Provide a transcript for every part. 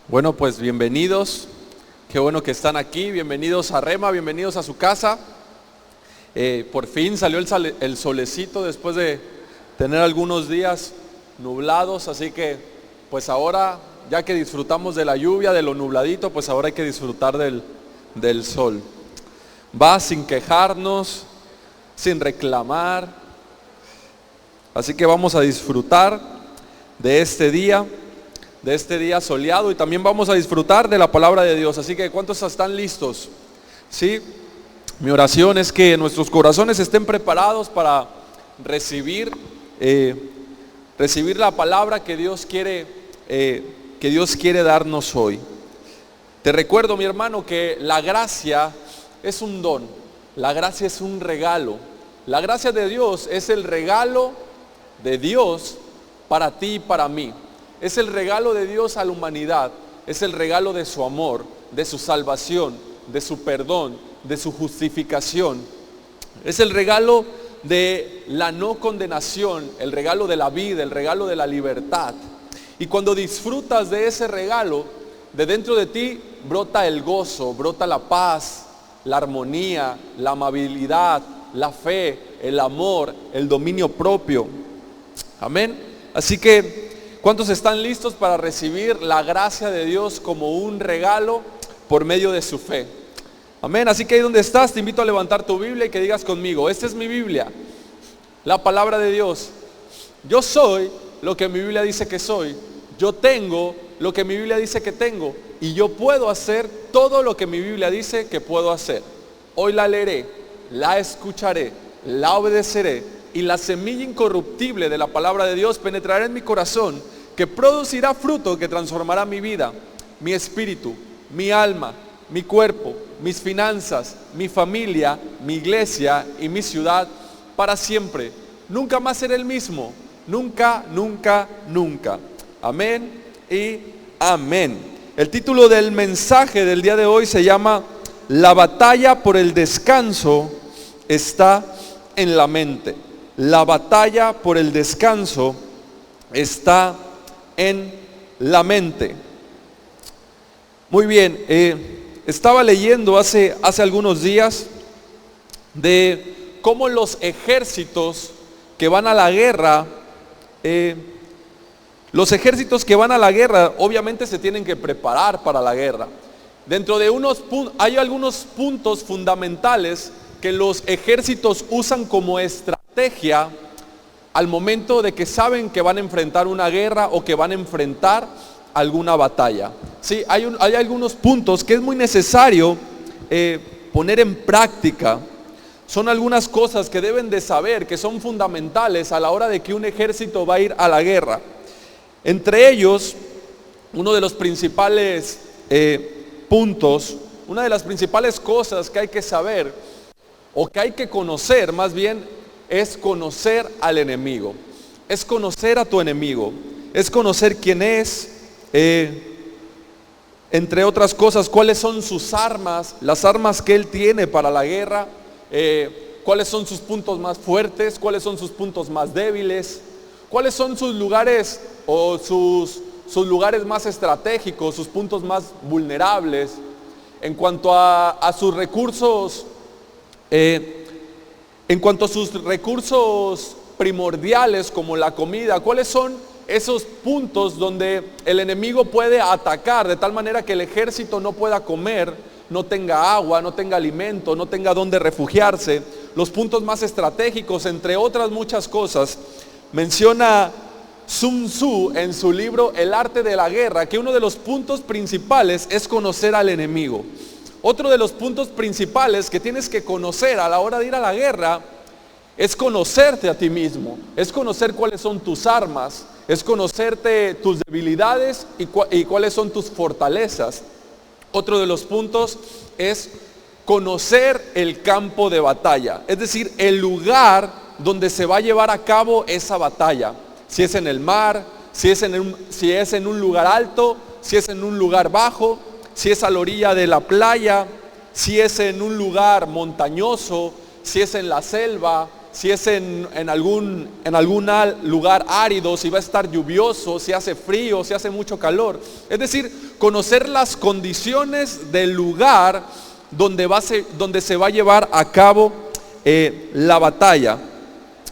Bueno, pues bienvenidos, qué bueno que están aquí, bienvenidos a Rema, bienvenidos a su casa. Por fin salió el solecito después de tener algunos días nublados, así que pues ahora, ya que disfrutamos de la lluvia, de lo nubladito, pues ahora hay que disfrutar del sol. Va sin quejarnos, sin reclamar, así que vamos a disfrutar de este día soleado, y también vamos a disfrutar de la palabra de Dios. Así que ¿cuántos están listos? ¿Sí? Mi oración es que nuestros corazones estén preparados para recibir la palabra que Dios quiere darnos hoy. Te recuerdo, mi hermano, que la gracia es un don, la gracia es un regalo. La gracia de Dios es el regalo de Dios para ti y para mí. Es el regalo de Dios a la humanidad, es el regalo de su amor, de su salvación, de su perdón, de su justificación. Es el regalo de la no condenación, el regalo de la vida, el regalo de la libertad. Y cuando disfrutas de ese regalo, de dentro de ti brota el gozo, brota la paz, la armonía, la amabilidad, la fe, el amor, el dominio propio. Amén. Así que ¿cuántos están listos para recibir la gracia de Dios como un regalo por medio de su fe? Amén. Así que ahí donde estás, te invito a levantar tu Biblia y que digas conmigo: esta es mi Biblia, la palabra de Dios. Yo soy lo que mi Biblia dice que soy. Yo tengo lo que mi Biblia dice que tengo. Y yo puedo hacer todo lo que mi Biblia dice que puedo hacer. Hoy la leeré, la escucharé, la obedeceré. Y la semilla incorruptible de la palabra de Dios penetrará en mi corazón, que producirá fruto que transformará mi vida, mi espíritu, mi alma, mi cuerpo, mis finanzas, mi familia, mi iglesia y mi ciudad para siempre. Nunca más seré el mismo, nunca, nunca, nunca. Amén y amén. El título del mensaje del día de hoy se llama: La batalla por el descanso está en la mente. La batalla por el descanso está en la mente. Muy bien, estaba leyendo hace algunos días de cómo los ejércitos que van a la guerra, obviamente se tienen que preparar para la guerra. Dentro de hay algunos puntos fundamentales que los ejércitos usan como estrategia al momento de que saben que van a enfrentar una guerra o que van a enfrentar alguna batalla. Sí, hay algunos puntos que es muy necesario poner en práctica. Son algunas cosas que deben de saber, que son fundamentales a la hora de que un ejército va a ir a la guerra. Entre ellos, uno de los principales puntos, una de las principales cosas que hay que saber, o que hay que conocer más bien, es conocer al enemigo. Es conocer a tu enemigo. Es conocer quién es, entre otras cosas, cuáles son sus armas, las armas que él tiene para la guerra, cuáles son sus puntos más fuertes, cuáles son sus puntos más débiles, cuáles son sus lugares o sus lugares más estratégicos, sus puntos más vulnerables. En cuanto a sus recursos, primordiales como la comida, ¿cuáles son esos puntos donde el enemigo puede atacar de tal manera que el ejército no pueda comer, no tenga agua, no tenga alimento, no tenga dónde refugiarse? Los puntos más estratégicos, entre otras muchas cosas. Menciona Sun Tzu en su libro El arte de la guerra que uno de los puntos principales es conocer al enemigo. Otro de los puntos principales que tienes que conocer a la hora de ir a la guerra es conocerte a ti mismo, es conocer cuáles son tus armas, es conocerte tus debilidades y cuáles son tus fortalezas. Otro de los puntos es conocer el campo de batalla, es decir, el lugar donde se va a llevar a cabo esa batalla. Si es en el mar, si es en un lugar alto, si es en un lugar bajo, si es a la orilla de la playa, si es en un lugar montañoso, si es en la selva, si es en algún lugar árido, si va a estar lluvioso, si hace frío, si hace mucho calor. Es decir, conocer las condiciones del lugar donde se va a llevar a cabo la batalla.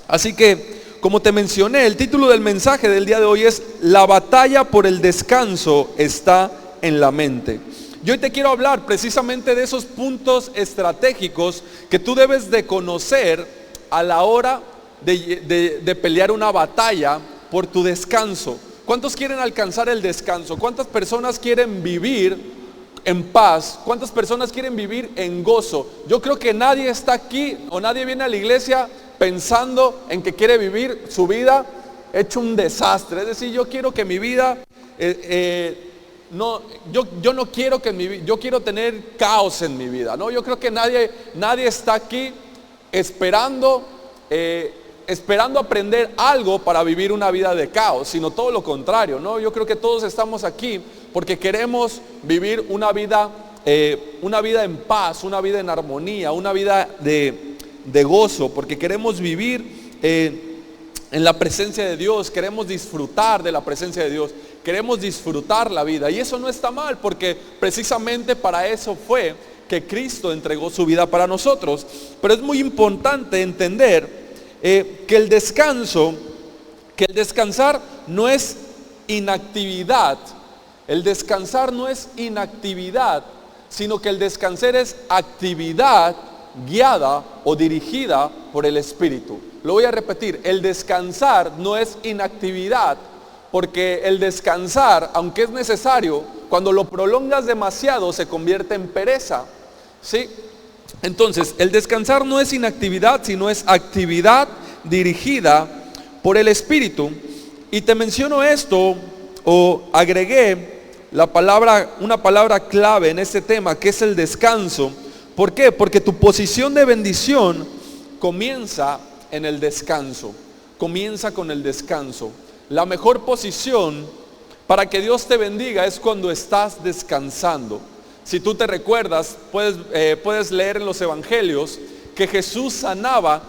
Así que, como te mencioné, el título del mensaje del día de hoy es La batalla por el descanso está en la mente. Yo hoy te quiero hablar precisamente de esos puntos estratégicos que tú debes de conocer a la hora de pelear una batalla por tu descanso. ¿Cuántos quieren alcanzar el descanso? ¿Cuántas personas quieren vivir en paz? ¿Cuántas personas quieren vivir en gozo? Yo creo que nadie está aquí o nadie viene a la iglesia pensando en que quiere vivir su vida hecho un desastre. Es decir, yo quiero que mi vida yo no quiero que yo quiero tener caos en mi vida, ¿no? Yo creo que nadie está aquí esperando aprender algo para vivir una vida de caos, sino todo lo contrario, ¿no? Yo creo que todos estamos aquí porque queremos vivir una vida en paz, una vida en armonía, una vida de gozo, porque queremos vivir en la presencia de Dios, queremos disfrutar de la presencia de Dios, queremos disfrutar la vida, y eso no está mal, porque precisamente para eso fue que Cristo entregó su vida para nosotros. Pero es muy importante entender que el descansar no es inactividad. El descansar no es inactividad, sino que el descansar es actividad guiada o dirigida por el Espíritu. Lo voy a repetir, el descansar no es inactividad, porque el descansar, aunque es necesario, cuando lo prolongas demasiado se convierte en pereza, ¿sí? Entonces, el descansar no es inactividad, sino es actividad dirigida por el Espíritu. Y te menciono esto, o agregué una palabra clave en este tema, que es el descanso. ¿Por qué? Porque tu posición de bendición comienza en el descanso, comienza con el descanso. La mejor posición para que Dios te bendiga es cuando estás descansando. Si tú te recuerdas, puedes leer en los evangelios que Jesús sanaba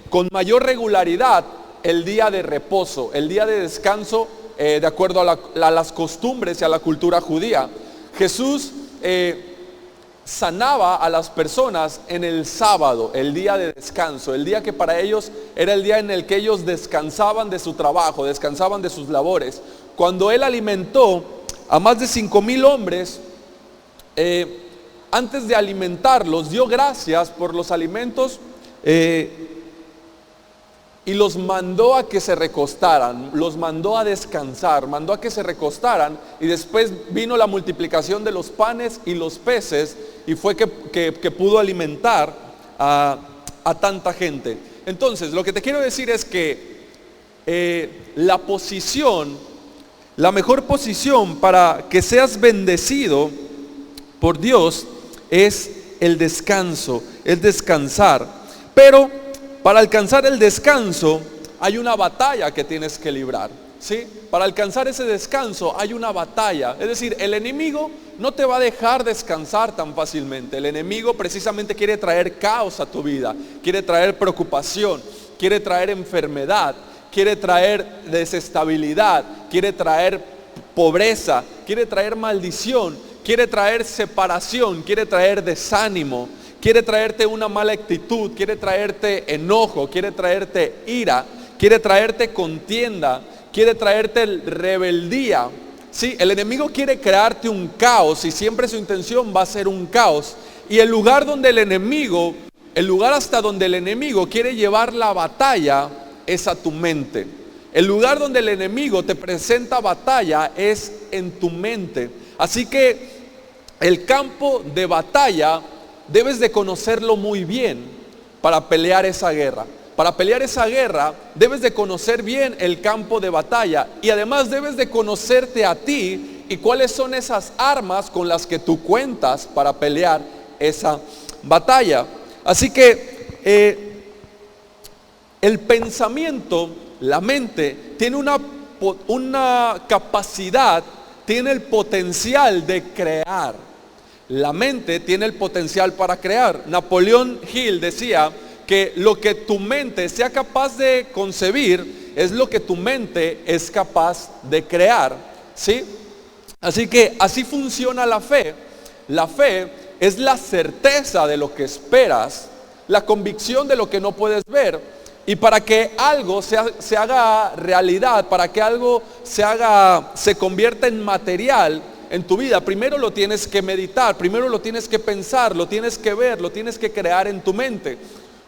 con mayor regularidad el día de reposo, el día de descanso, de acuerdo a las costumbres y a la cultura judía. Jesús sanaba a las personas en el sábado, el día de descanso, el día que para ellos era el día en el que ellos descansaban de su trabajo, descansaban de sus labores. Cuando Él alimentó a más de 5,000 hombres, antes de alimentarlos, dio gracias por los alimentos y los mandó a que se recostaran, los mandó a descansar, mandó a que se recostaran, y después vino la multiplicación de los panes y los peces, y fue que pudo alimentar a tanta gente. Entonces, lo que te quiero decir es que la mejor posición para que seas bendecido por Dios es el descanso, es descansar. Pero para alcanzar el descanso hay una batalla que tienes que librar, ¿sí? Para alcanzar ese descanso hay una batalla. Es decir, el enemigo no te va a dejar descansar tan fácilmente. El enemigo precisamente quiere traer caos a tu vida, quiere traer preocupación, quiere traer enfermedad, quiere traer desestabilidad, quiere traer pobreza, quiere traer maldición, quiere traer separación, quiere traer desánimo, quiere traerte una mala actitud, quiere traerte enojo, quiere traerte ira, quiere traerte contienda, quiere traerte rebeldía. Sí, el enemigo quiere crearte un caos, y siempre su intención va a ser un caos. Y el lugar hasta donde el enemigo quiere llevar la batalla es a tu mente. El lugar donde el enemigo te presenta batalla es en tu mente. Así que el campo de batalla debes de conocerlo muy bien para pelear esa guerra. Para pelear esa guerra debes de conocer bien el campo de batalla, y además debes de conocerte a ti y cuáles son esas armas con las que tú cuentas para pelear esa batalla. Así que el pensamiento, la mente, tiene una capacidad, tiene el potencial de crear. La mente tiene el potencial para crear. Napoleón Hill decía que lo que tu mente sea capaz de concebir es lo que tu mente es capaz de crear, ¿sí? Así que así funciona la fe. La fe es la certeza de lo que esperas, la convicción de lo que no puedes ver. Y para que algo se haga realidad, para que algo se convierta en material en tu vida, primero lo tienes que meditar, primero lo tienes que pensar, lo tienes que ver, lo tienes que crear en tu mente.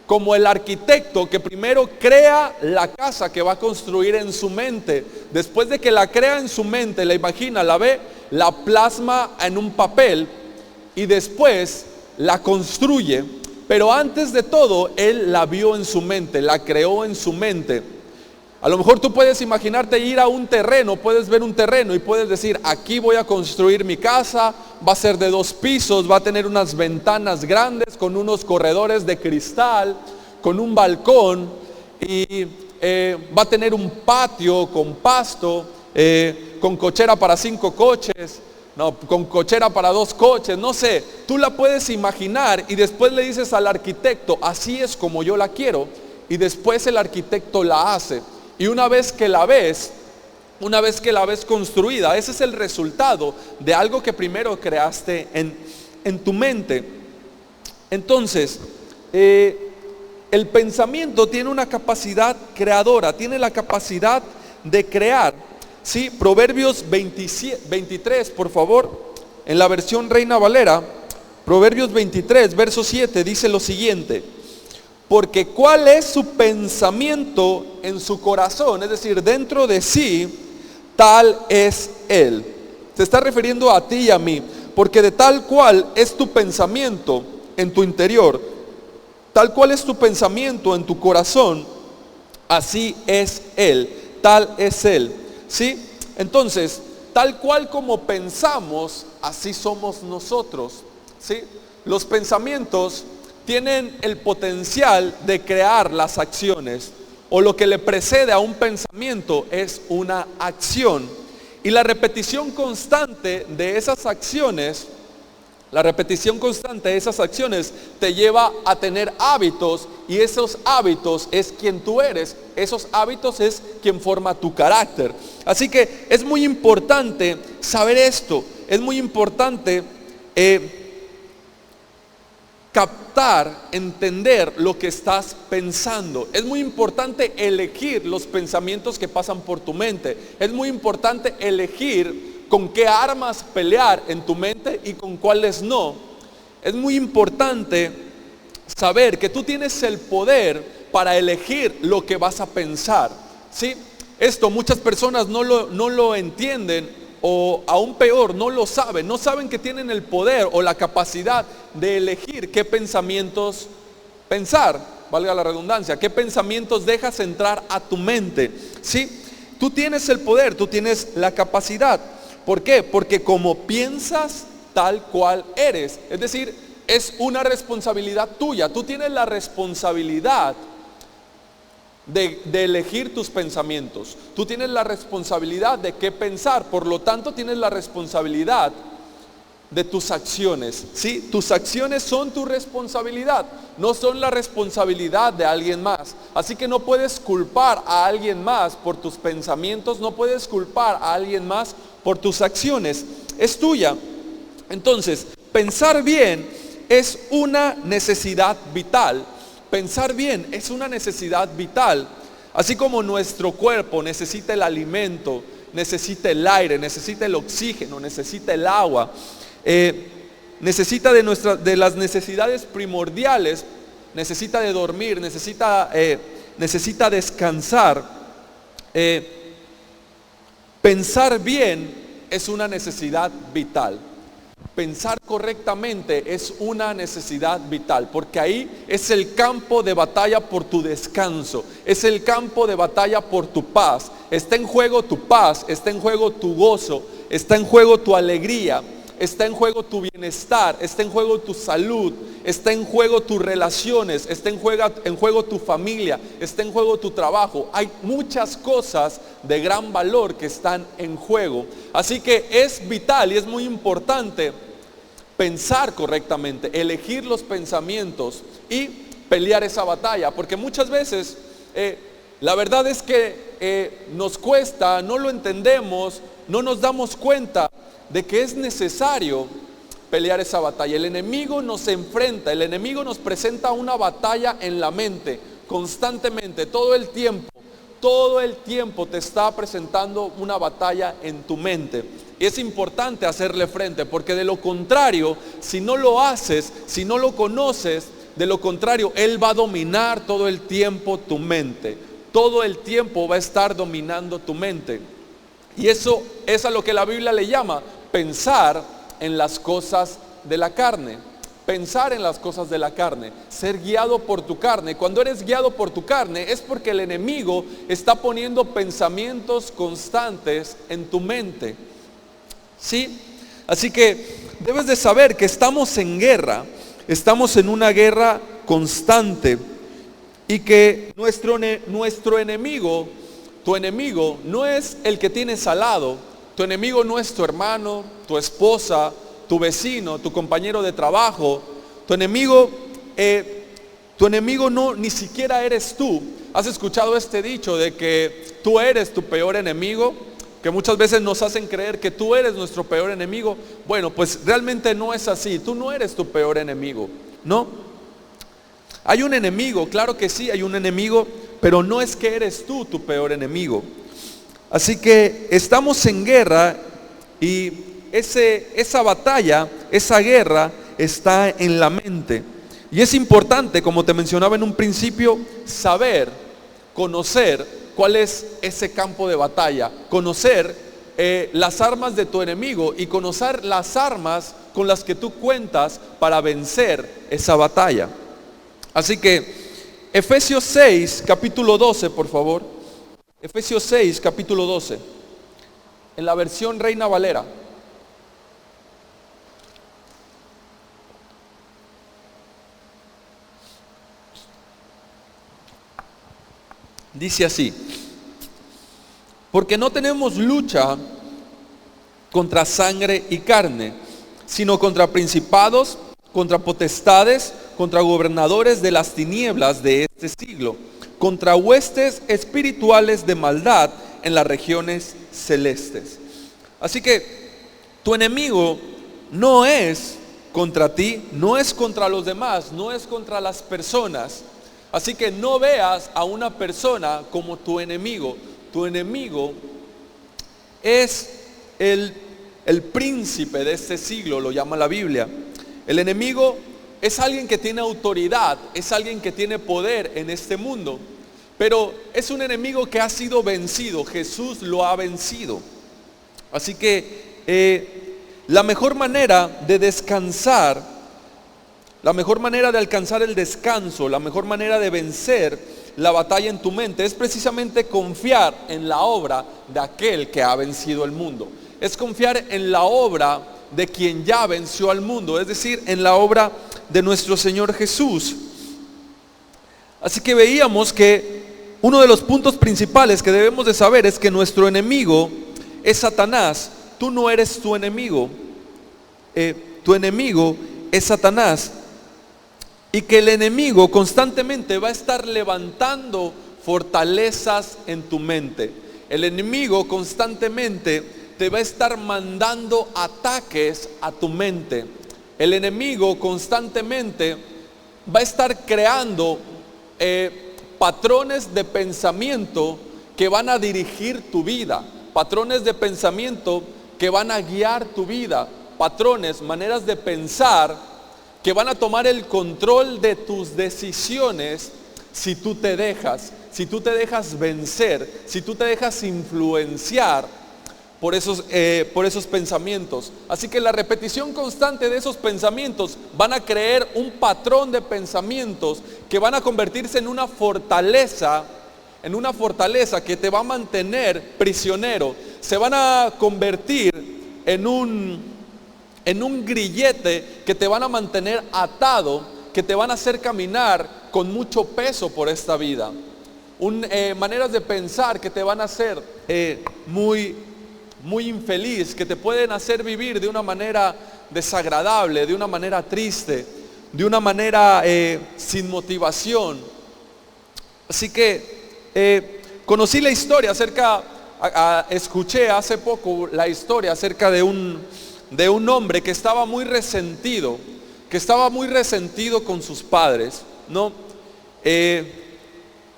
Como el arquitecto que primero crea la casa que va a construir en su mente. Después de que la crea en su mente, la imagina, la ve, la plasma en un papel y después la construye. Pero antes de todo, él la vio en su mente, la creó en su mente. A lo mejor tú puedes imaginarte ir a un terreno, puedes ver un terreno y puedes decir, aquí voy a construir mi casa, va a ser de 2 pisos, va a tener unas ventanas grandes con unos corredores de cristal, con un balcón y va a tener un patio con pasto, con cochera para 5 coches, no, con cochera para 2 coches, no sé, tú la puedes imaginar y después le dices al arquitecto, así es como yo la quiero, y después el arquitecto la hace. Y una vez que la ves construida, ese es el resultado de algo que primero creaste en tu mente. Entonces, el pensamiento tiene una capacidad creadora, tiene la capacidad de crear. ¿Sí? Proverbios 23, por favor, en la versión Reina Valera, Proverbios 23, verso 7, dice lo siguiente. Porque cuál es su pensamiento en su corazón, es decir, dentro de sí, tal es él. Se está refiriendo a ti y a mí, porque de tal cual es tu pensamiento en tu interior, tal cual es tu pensamiento en tu corazón, así es él, tal es él. ¿Sí? Entonces, tal cual como pensamos, así somos nosotros. ¿Sí? Los pensamientos tienen el potencial de crear las acciones, o lo que le precede a un pensamiento es una acción. Y la repetición constante de esas acciones, te lleva a tener hábitos, y esos hábitos es quien tú eres, esos hábitos es quien forma tu carácter. Así que es muy importante saber esto, es muy importante captar, entender lo que estás pensando. Es muy importante elegir los pensamientos que pasan por tu mente. Es muy importante elegir con qué armas pelear en tu mente y con cuáles no. Es muy importante saber que tú tienes el poder para elegir lo que vas a pensar. ¿Sí? Esto muchas personas no lo entienden, o aún peor, no lo saben. No saben que tienen el poder o la capacidad de elegir qué pensamientos pensar, valga la redundancia, qué pensamientos dejas entrar a tu mente. ¿Sí? Tú tienes el poder, tú tienes la capacidad. ¿Por qué? Porque como piensas, tal cual eres. Es decir, es una responsabilidad tuya. Tú tienes la responsabilidad de elegir tus pensamientos. Tú tienes la responsabilidad de qué pensar. Por lo tanto, tienes la responsabilidad de tus acciones. ¿Sí? Tus acciones son tu responsabilidad, no son la responsabilidad de alguien más. Así que no puedes culpar a alguien más por tus pensamientos, no puedes culpar a alguien más por tus acciones. Es tuya. Entonces, pensar bien es una necesidad vital. Pensar bien es una necesidad vital. Así como nuestro cuerpo necesita el alimento, necesita el aire, necesita el oxígeno, necesita el agua, necesita de las necesidades primordiales, necesita de dormir, necesita descansar. Pensar bien es una necesidad vital. Pensar correctamente es una necesidad vital, porque ahí es el campo de batalla por tu descanso, es el campo de batalla por tu paz. Está en juego tu paz, está en juego tu gozo, está en juego tu alegría, está en juego tu bienestar, está en juego tu salud, está en juego tus relaciones, está en juego tu familia, está en juego tu trabajo. Hay muchas cosas de gran valor que están en juego. Así que es vital y es muy importante pensar correctamente, elegir los pensamientos y pelear esa batalla, porque muchas veces la verdad es que nos cuesta, no lo entendemos, no nos damos cuenta de que es necesario pelear esa batalla. El enemigo nos enfrenta, el enemigo nos presenta una batalla en la mente, constantemente, todo el tiempo te está presentando una batalla en tu mente. Y es importante hacerle frente, porque de lo contrario, si no lo haces, si no lo conoces, de lo contrario, él va a dominar todo el tiempo tu mente. Todo el tiempo va a estar dominando tu mente. Y eso es a lo que la Biblia le llama pensar en las cosas de la carne. Pensar en las cosas de la carne, ser guiado por tu carne. Cuando eres guiado por tu carne es porque el enemigo está poniendo pensamientos constantes en tu mente. ¿Sí? Así que debes de saber que estamos en guerra, estamos en una guerra constante y que nuestro enemigo, tu enemigo no es el que tienes al lado, tu enemigo no es tu hermano, tu esposa, tu vecino, tu compañero de trabajo. Tu enemigo no, ni siquiera eres tú. ¿Has escuchado este dicho de que tú eres tu peor enemigo? Que muchas veces nos hacen creer que tú eres nuestro peor enemigo. Bueno, pues realmente no es así. Tú no eres tu peor enemigo, ¿no? Hay un enemigo, claro que sí, hay un enemigo, pero no es que eres tú tu peor enemigo. Así que estamos en guerra y esa batalla, esa guerra está en la mente. Y es importante, como te mencionaba en un principio, saber, conocer cuál es ese campo de batalla, conocer las armas de tu enemigo y conocer las armas con las que tú cuentas para vencer esa batalla. Así que Efesios 6, capítulo 12, por favor. Efesios 6, capítulo 12, en la versión Reina Valera. Dice así: porque no tenemos lucha contra sangre y carne, sino contra principados, contra potestades, contra gobernadores de las tinieblas de este siglo, contra huestes espirituales de maldad en las regiones celestes. Así que tu enemigo no es contra ti, no es contra los demás, no es contra las personas. Así que no veas a una persona como tu enemigo. Tu enemigo es el príncipe de este siglo, lo llama la Biblia. El enemigo es alguien que tiene autoridad, es alguien que tiene poder en este mundo. Pero es un enemigo que ha sido vencido, Jesús lo ha vencido. Así que la mejor manera de descansar, la mejor manera de alcanzar el descanso, la mejor manera de vencer la batalla en tu mente es precisamente confiar en la obra de aquel que ha vencido el mundo. Es confiar en la obra de quien ya venció al mundo, es decir, en la obra de nuestro Señor Jesús. Así que veíamos que uno de los puntos principales que debemos de saber es que nuestro enemigo es Satanás. Tú no eres tu enemigo, tu enemigo es Satanás. Y que el enemigo constantemente va a estar levantando fortalezas en tu mente. El enemigo constantemente te va a estar mandando ataques a tu mente. El enemigo constantemente va a estar creando patrones de pensamiento que van a dirigir tu vida, patrones de pensamiento que van a guiar tu vida, patrones, maneras de pensar que van a tomar el control de tus decisiones si tú te dejas vencer, si tú te dejas influenciar por esos pensamientos. Así que la repetición constante de esos pensamientos van a crear un patrón de pensamientos que van a convertirse en una fortaleza que te va a mantener prisionero. Se van a convertir en un grillete que te van a mantener atado, que te van a hacer caminar con mucho peso por esta vida. Maneras de pensar que te van a hacer muy infeliz, que te pueden hacer vivir de una manera desagradable, de una manera triste. de una manera sin motivación. Así que conocí la historia escuché hace poco la historia acerca de un hombre que estaba muy resentido, con sus padres, ¿no?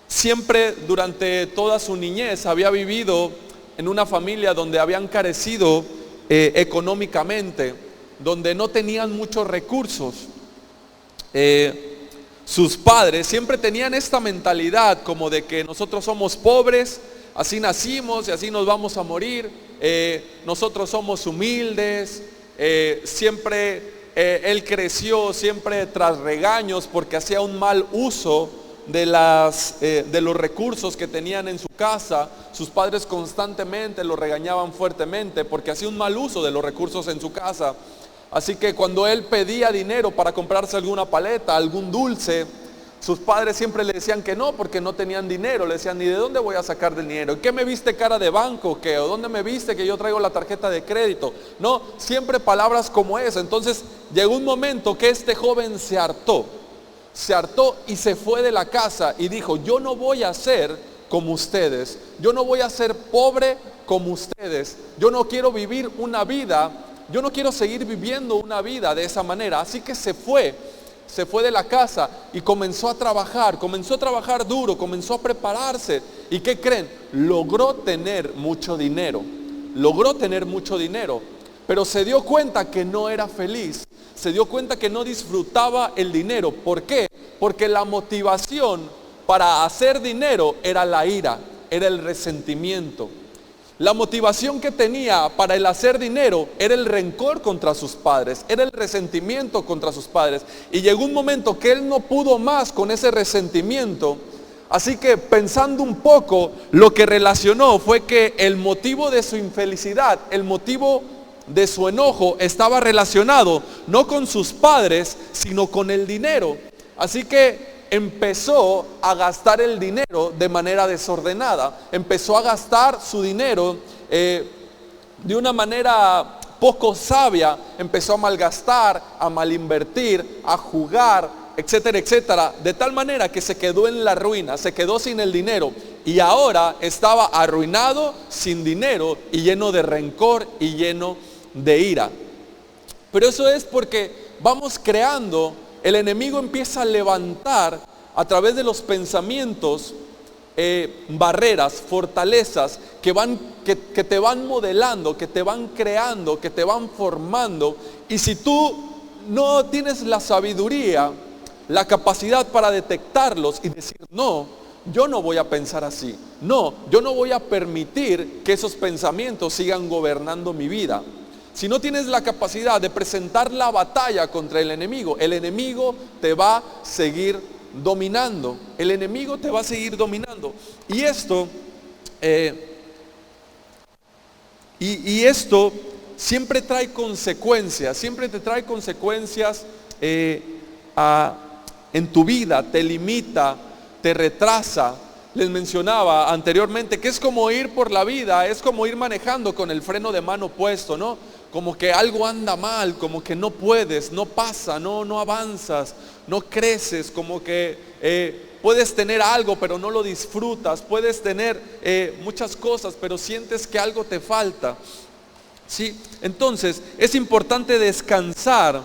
Siempre durante toda su niñez había vivido en una familia donde habían carecido económicamente, donde no tenían muchos recursos. Sus padres siempre tenían esta mentalidad como de que nosotros somos pobres, así nacimos y así nos vamos a morir, nosotros somos humildes, él creció siempre tras regaños porque hacía un mal uso de los recursos que tenían en su casa. Sus padres constantemente lo regañaban fuertemente porque hacía un mal uso de los recursos en su casa. Así que cuando él pedía dinero para comprarse alguna paleta, algún dulce, sus padres siempre le decían que no, porque no tenían dinero. Le decían, ¿y de dónde voy a sacar del dinero? ¿Qué me viste cara de banco? ¿Qué? ¿O dónde me viste que yo traigo la tarjeta de crédito? No, siempre palabras como esa. Entonces llegó un momento que este joven se hartó y se fue de la casa y dijo, yo no voy a ser como ustedes, yo no voy a ser pobre como ustedes, yo no quiero vivir una vida, yo no quiero seguir viviendo una vida de esa manera. Así que se fue de la casa y comenzó a trabajar duro, comenzó a prepararse. ¿Y qué creen? Logró tener mucho dinero, pero se dio cuenta que no era feliz, se dio cuenta que no disfrutaba el dinero. ¿Por qué? Porque la motivación para hacer dinero era la ira, era el resentimiento. La motivación que tenía para el hacer dinero era el rencor contra sus padres, era el resentimiento contra sus padres. Y llegó un momento que él no pudo más con ese resentimiento. Así que pensando un poco, lo que relacionó fue que el motivo de su infelicidad, el motivo de su enojo estaba relacionado no con sus padres, sino con el dinero. Así que empezó a gastar el dinero de manera desordenada, empezó a gastar su dinero de una manera poco sabia, empezó a malgastar, a malinvertir, a jugar, etcétera, etcétera, de tal manera que se quedó en la ruina, se quedó sin el dinero y ahora estaba arruinado, sin dinero y lleno de rencor y lleno de ira. Pero eso es porque vamos creando. El enemigo empieza a levantar a través de los pensamientos barreras, fortalezas que te van modelando, que te van creando, que te van formando. Y si tú no tienes la sabiduría, la capacidad para detectarlos y decir, no, yo no voy a pensar así, no, yo no voy a permitir que esos pensamientos sigan gobernando mi vida. Si no tienes la capacidad de presentar la batalla contra el enemigo te va a seguir dominando. Y esto, esto siempre trae consecuencias, siempre te trae consecuencias en tu vida, te limita, te retrasa. Les mencionaba anteriormente que es como ir por la vida, es como ir manejando con el freno de mano puesto, ¿no? Como que algo anda mal, como que no puedes, no pasa, no avanzas, no creces, como que puedes tener algo pero no lo disfrutas, puedes tener muchas cosas pero sientes que algo te falta, ¿sí? Entonces es importante descansar,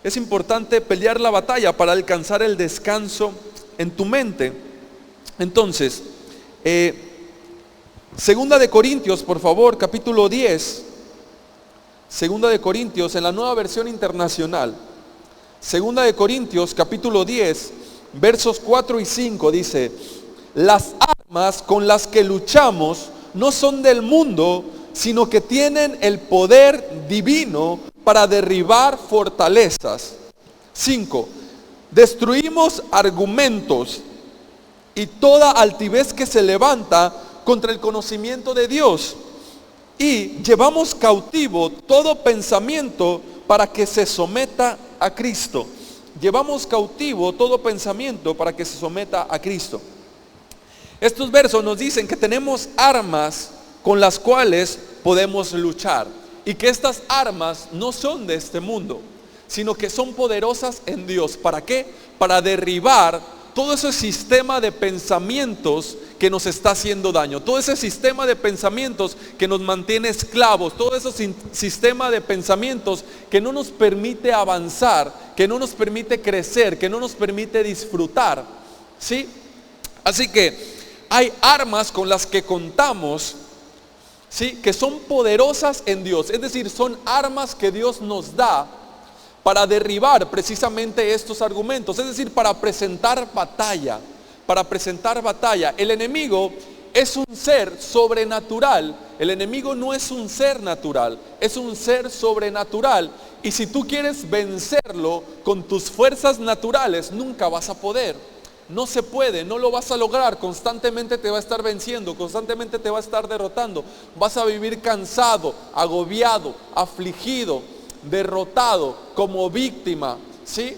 es importante pelear la batalla para alcanzar el descanso en tu mente. Entonces, Segunda de Corintios, por favor, capítulo 10. Segunda de Corintios, en la Nueva Versión Internacional. Segunda de Corintios, capítulo 10, versos 4 y 5, dice: las armas con las que luchamos no son del mundo, sino que tienen el poder divino para derribar fortalezas. 5. Destruimos argumentos y toda altivez que se levanta contra el conocimiento de Dios, y llevamos cautivo todo pensamiento para que se someta a Cristo. Llevamos cautivo todo pensamiento para que se someta a Cristo. Estos versos nos dicen que tenemos armas con las cuales podemos luchar y que estas armas no son de este mundo, sino que son poderosas en Dios. ¿Para qué? Para derribar todo ese sistema de pensamientos que nos está haciendo daño, todo ese sistema de pensamientos que nos mantiene esclavos, todo ese sistema de pensamientos que no nos permite avanzar, que no nos permite crecer, que no nos permite disfrutar, ¿sí? Así que hay armas con las que contamos, ¿sí? Que son poderosas en Dios, es decir, son armas que Dios nos da para derribar precisamente estos argumentos, es decir, para presentar batalla. El enemigo es un ser sobrenatural. El enemigo no es un ser natural, es un ser sobrenatural. Y si tú quieres vencerlo con tus fuerzas naturales, nunca vas a poder. No se puede, no lo vas a lograr. Constantemente te va a estar venciendo, constantemente te va a estar derrotando. Vas a vivir cansado, agobiado, afligido, derrotado, como víctima, ¿sí?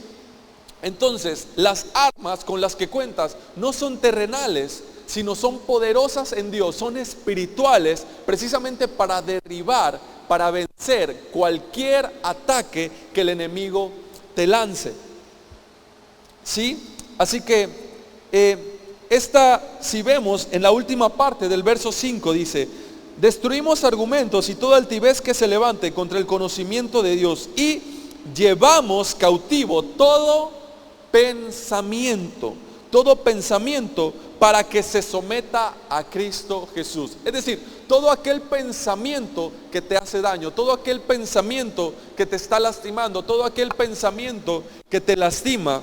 Entonces, las armas con las que cuentas no son terrenales, sino son poderosas en Dios, son espirituales, precisamente para derribar, para vencer cualquier ataque que el enemigo te lance, ¿sí? Así que, si vemos en la última parte del verso 5, dice: destruimos argumentos y toda altivez que se levante contra el conocimiento de Dios, y llevamos cautivo todo pensamiento para que se someta a Cristo Jesús. Es decir, todo aquel pensamiento que te hace daño, todo aquel pensamiento que te está lastimando, todo aquel pensamiento que te lastima,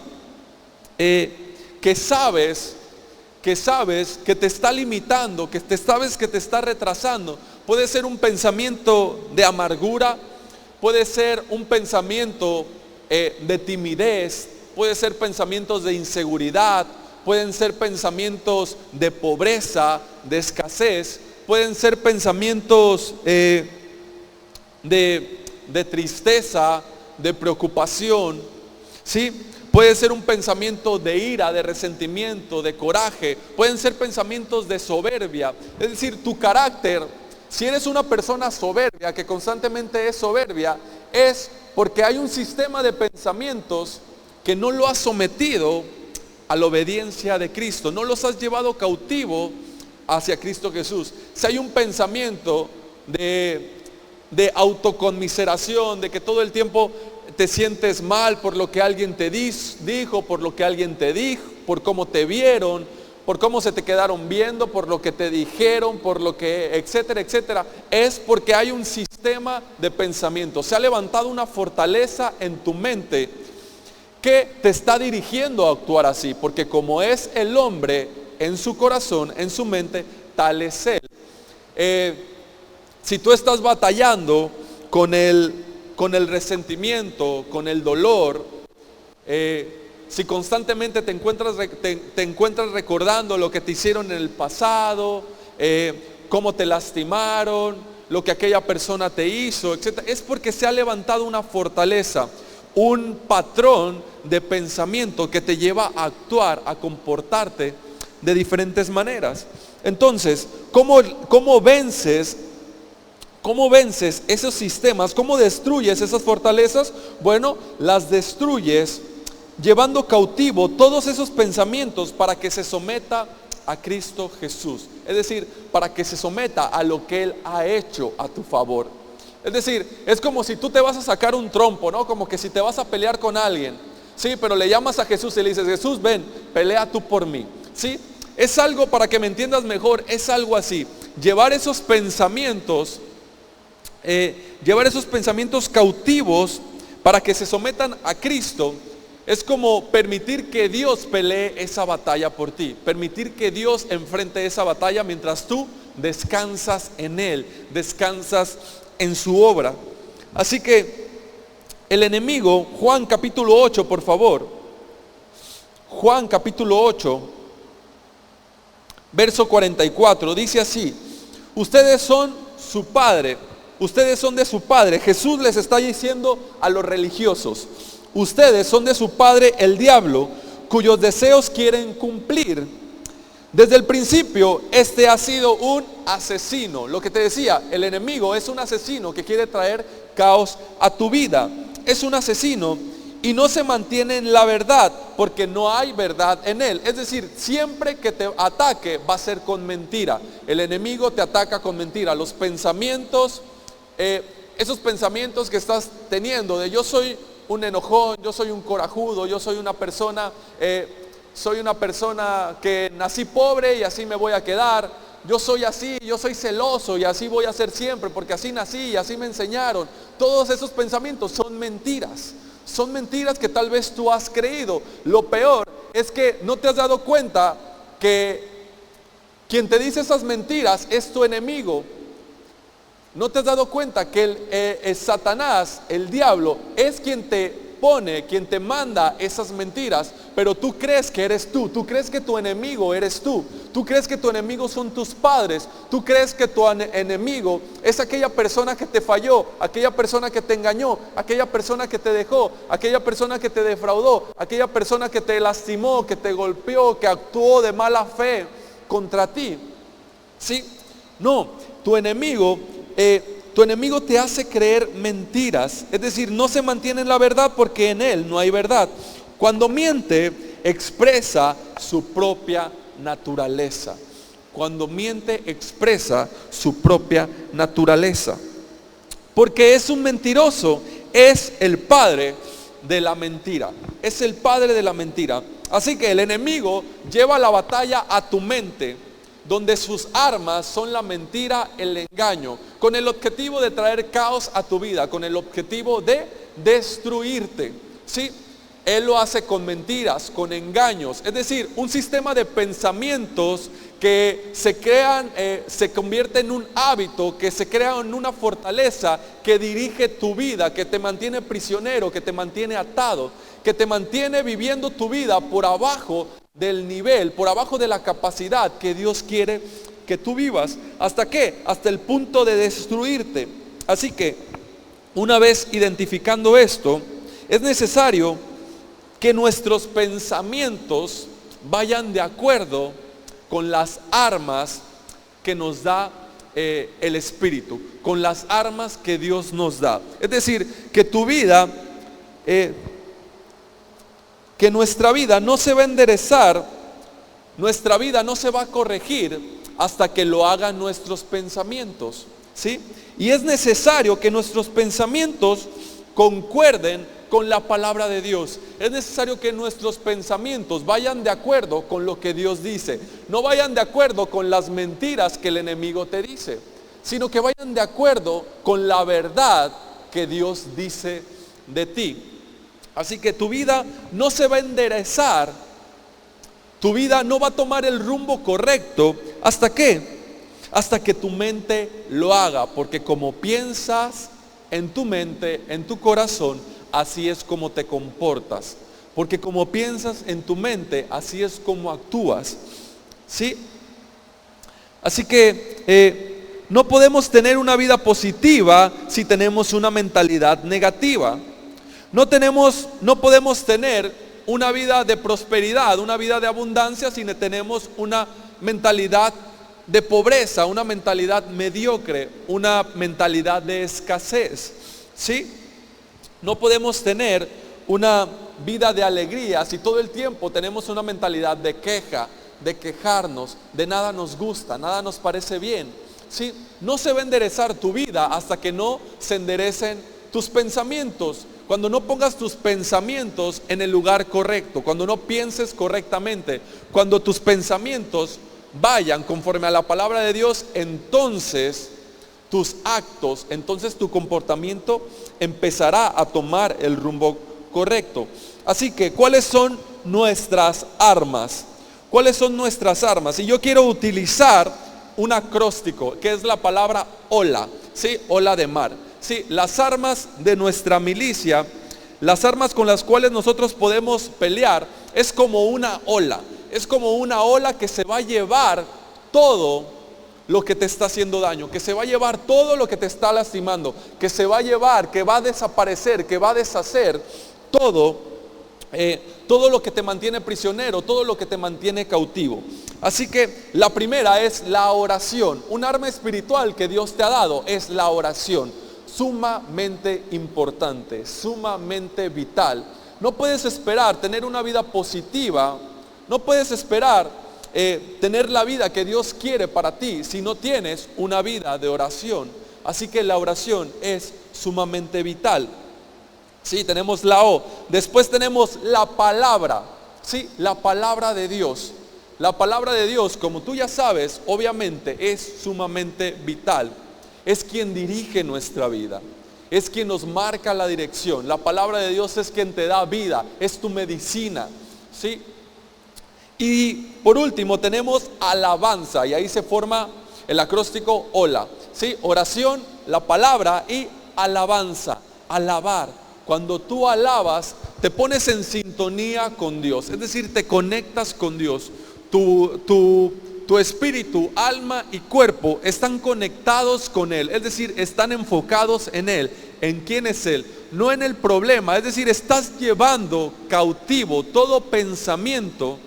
que sabes que te está limitando, que te está retrasando. Puede ser un pensamiento de amargura, puede ser un pensamiento de timidez, puede ser pensamientos de inseguridad, pueden ser pensamientos de pobreza, de escasez, pueden ser pensamientos de tristeza, de preocupación, ¿sí? Puede ser un pensamiento de ira, de resentimiento, de coraje. Pueden ser pensamientos de soberbia. Es decir, tu carácter, si eres una persona soberbia, que constantemente es soberbia, es porque hay un sistema de pensamientos que no lo has sometido a la obediencia de Cristo. No los has llevado cautivo hacia Cristo Jesús. Si hay un pensamiento de autoconmiseración, de que todo el tiempo te sientes mal por lo que alguien te dijo, por lo que alguien te dijo, por cómo te vieron, por cómo se te quedaron viendo, por lo que te dijeron, por lo que, etcétera, etcétera, es porque hay un sistema de pensamiento. Se ha levantado una fortaleza en tu mente que te está dirigiendo a actuar así, porque como es el hombre en su corazón, en su mente, tal es él. Si tú estás batallando con el resentimiento, con el dolor, si constantemente te encuentras recordando lo que te hicieron en el pasado, cómo te lastimaron, lo que aquella persona te hizo, etc., es porque se ha levantado una fortaleza, un patrón de pensamiento que te lleva a actuar, a comportarte de diferentes maneras. Entonces, ¿cómo vences esos sistemas? ¿Cómo destruyes esas fortalezas? Bueno, las destruyes llevando cautivo todos esos pensamientos para que se someta a Cristo Jesús. Es decir, para que se someta a lo que Él ha hecho a tu favor. Es decir, es como si tú te vas a sacar un trompo, ¿no? Como que si te vas a pelear con alguien, ¿sí? Pero le llamas a Jesús y le dices: Jesús, ven, pelea tú por mí, ¿sí? Es algo, para que me entiendas mejor, es algo así. Llevar esos pensamientos cautivos para que se sometan a Cristo, es como permitir que Dios pelee esa batalla por ti, permitir que Dios enfrente esa batalla mientras tú descansas en Él, descansas en su obra. Así que el enemigo, Juan capítulo 8, por favor, Juan capítulo 8, verso 44, dice así: ustedes son su padre, ustedes son de su padre. Jesús les está diciendo a los religiosos: ustedes son de su padre el diablo, cuyos deseos quieren cumplir. Desde el principio, este ha sido un asesino. Lo que te decía, el enemigo es un asesino que quiere traer caos a tu vida. es un asesino y no se mantiene en la verdad porque no hay verdad en él. Es decir, siempre que te ataque va a ser con mentira. El enemigo te ataca con mentira. Los pensamientos, esos pensamientos que estás teniendo de yo soy un enojón, yo soy un corajudo, yo soy una persona que nací pobre y así me voy a quedar, yo soy así, yo soy celoso y así voy a ser siempre porque así nací y así me enseñaron. Todos esos pensamientos son mentiras que tal vez tú has creído. Lo peor es que no te has dado cuenta que quien te dice esas mentiras es tu enemigo. ¿No te has dado cuenta que el Satanás, el diablo, es quien te pone, quien te manda esas mentiras? Pero tú crees que eres tú crees que tu enemigo eres tú crees que tu enemigo son tus padres, tú crees que tu enemigo es aquella persona que te falló, aquella persona que te engañó, aquella persona que te dejó, aquella persona que te defraudó, aquella persona que te lastimó, que te golpeó, que actuó de mala fe contra ti. ¿Sí? No, tu enemigo te hace creer mentiras, es decir, no se mantiene en la verdad porque en él no hay verdad. Cuando miente, expresa su propia naturaleza. Cuando miente, expresa su propia naturaleza. Porque es un mentiroso, es el padre de la mentira. Es el padre de la mentira. Así que el enemigo lleva la batalla a tu mente, donde sus armas son la mentira, el engaño, con el objetivo de traer caos a tu vida, con el objetivo de destruirte. ¿Sí? Él lo hace con mentiras, con engaños, es decir, un sistema de pensamientos que se crean, se convierte en un hábito, que se crea en una fortaleza que dirige tu vida, que te mantiene prisionero, que te mantiene atado, que te mantiene viviendo tu vida por abajo del nivel, por abajo de la capacidad que Dios quiere que tú vivas. ¿Hasta qué? Hasta el punto de destruirte. Así que, una vez identificando esto, es necesario que nuestros pensamientos vayan de acuerdo con las armas que nos da el Espíritu, con las armas que Dios nos da. Es decir, que tu vida, que nuestra vida no se va a enderezar, nuestra vida no se va a corregir hasta que lo hagan nuestros pensamientos, ¿sí? Y es necesario que nuestros pensamientos concuerden con la palabra de Dios. Es necesario que nuestros pensamientos vayan de acuerdo con lo que Dios dice. No vayan de acuerdo con las mentiras que el enemigo te dice, sino que vayan de acuerdo con la verdad que Dios dice de ti. Así que tu vida no se va a enderezar, tu vida no va a tomar el rumbo correcto. ¿Hasta qué? Hasta que tu mente lo haga, porque como piensas en tu mente, en tu corazón, así es como te comportas. Porque como piensas en tu mente, así es como actúas. ¿Sí? Así que no podemos tener una vida positiva si tenemos una mentalidad negativa. No podemos tener una vida de prosperidad, una vida de abundancia si tenemos una mentalidad de pobreza, una mentalidad mediocre, una mentalidad de escasez. ¿Sí? No podemos tener una vida de alegría si todo el tiempo tenemos una mentalidad de queja, de quejarnos, de nada nos gusta, nada nos parece bien. ¿Sí? No se va a enderezar tu vida hasta que no se enderecen tus pensamientos. Cuando no pongas tus pensamientos en el lugar correcto, cuando no pienses correctamente, cuando tus pensamientos vayan conforme a la palabra de Dios, entonces tus actos, entonces tu comportamiento empezará a tomar el rumbo correcto. Así que, ¿cuáles son nuestras armas? ¿Cuáles son nuestras armas? Y yo quiero utilizar un acróstico, que es la palabra ola, ¿sí? Ola de mar. Sí, las armas de nuestra milicia, las armas con las cuales nosotros podemos pelear, es como una ola. Es como una ola que se va a llevar todo lo que te está haciendo daño, que se va a llevar todo lo que te está lastimando, que se va a llevar, que va a desaparecer, que va a deshacer todo lo que te mantiene prisionero, todo lo que te mantiene cautivo. Así que la primera es la oración. Un arma espiritual que Dios te ha dado es la oración. sumamente importante, sumamente vital. No puedes esperar tener una vida positiva, no puedes esperar tener la vida que Dios quiere para ti si no tienes una vida de oración. Así que la oración es sumamente vital. Sí, tenemos la O. Después tenemos la palabra. Sí, la palabra de Dios. La palabra de Dios, como tú ya sabes, obviamente es sumamente vital. Es quien dirige nuestra vida. Es quien nos marca la dirección. La palabra de Dios es quien te da vida. Es tu medicina. ¿Sí? Y por último tenemos alabanza. Y ahí se forma el acróstico OLA. ¿Sí? Oración, la palabra y alabanza. Alabar. Cuando tú alabas, te pones en sintonía con Dios. Es decir, te conectas con Dios. Tu espíritu, alma y cuerpo están conectados con Él. Es decir, están enfocados en Él. ¿En quién es Él? No en el problema. Es decir, estás llevando cautivo todo pensamiento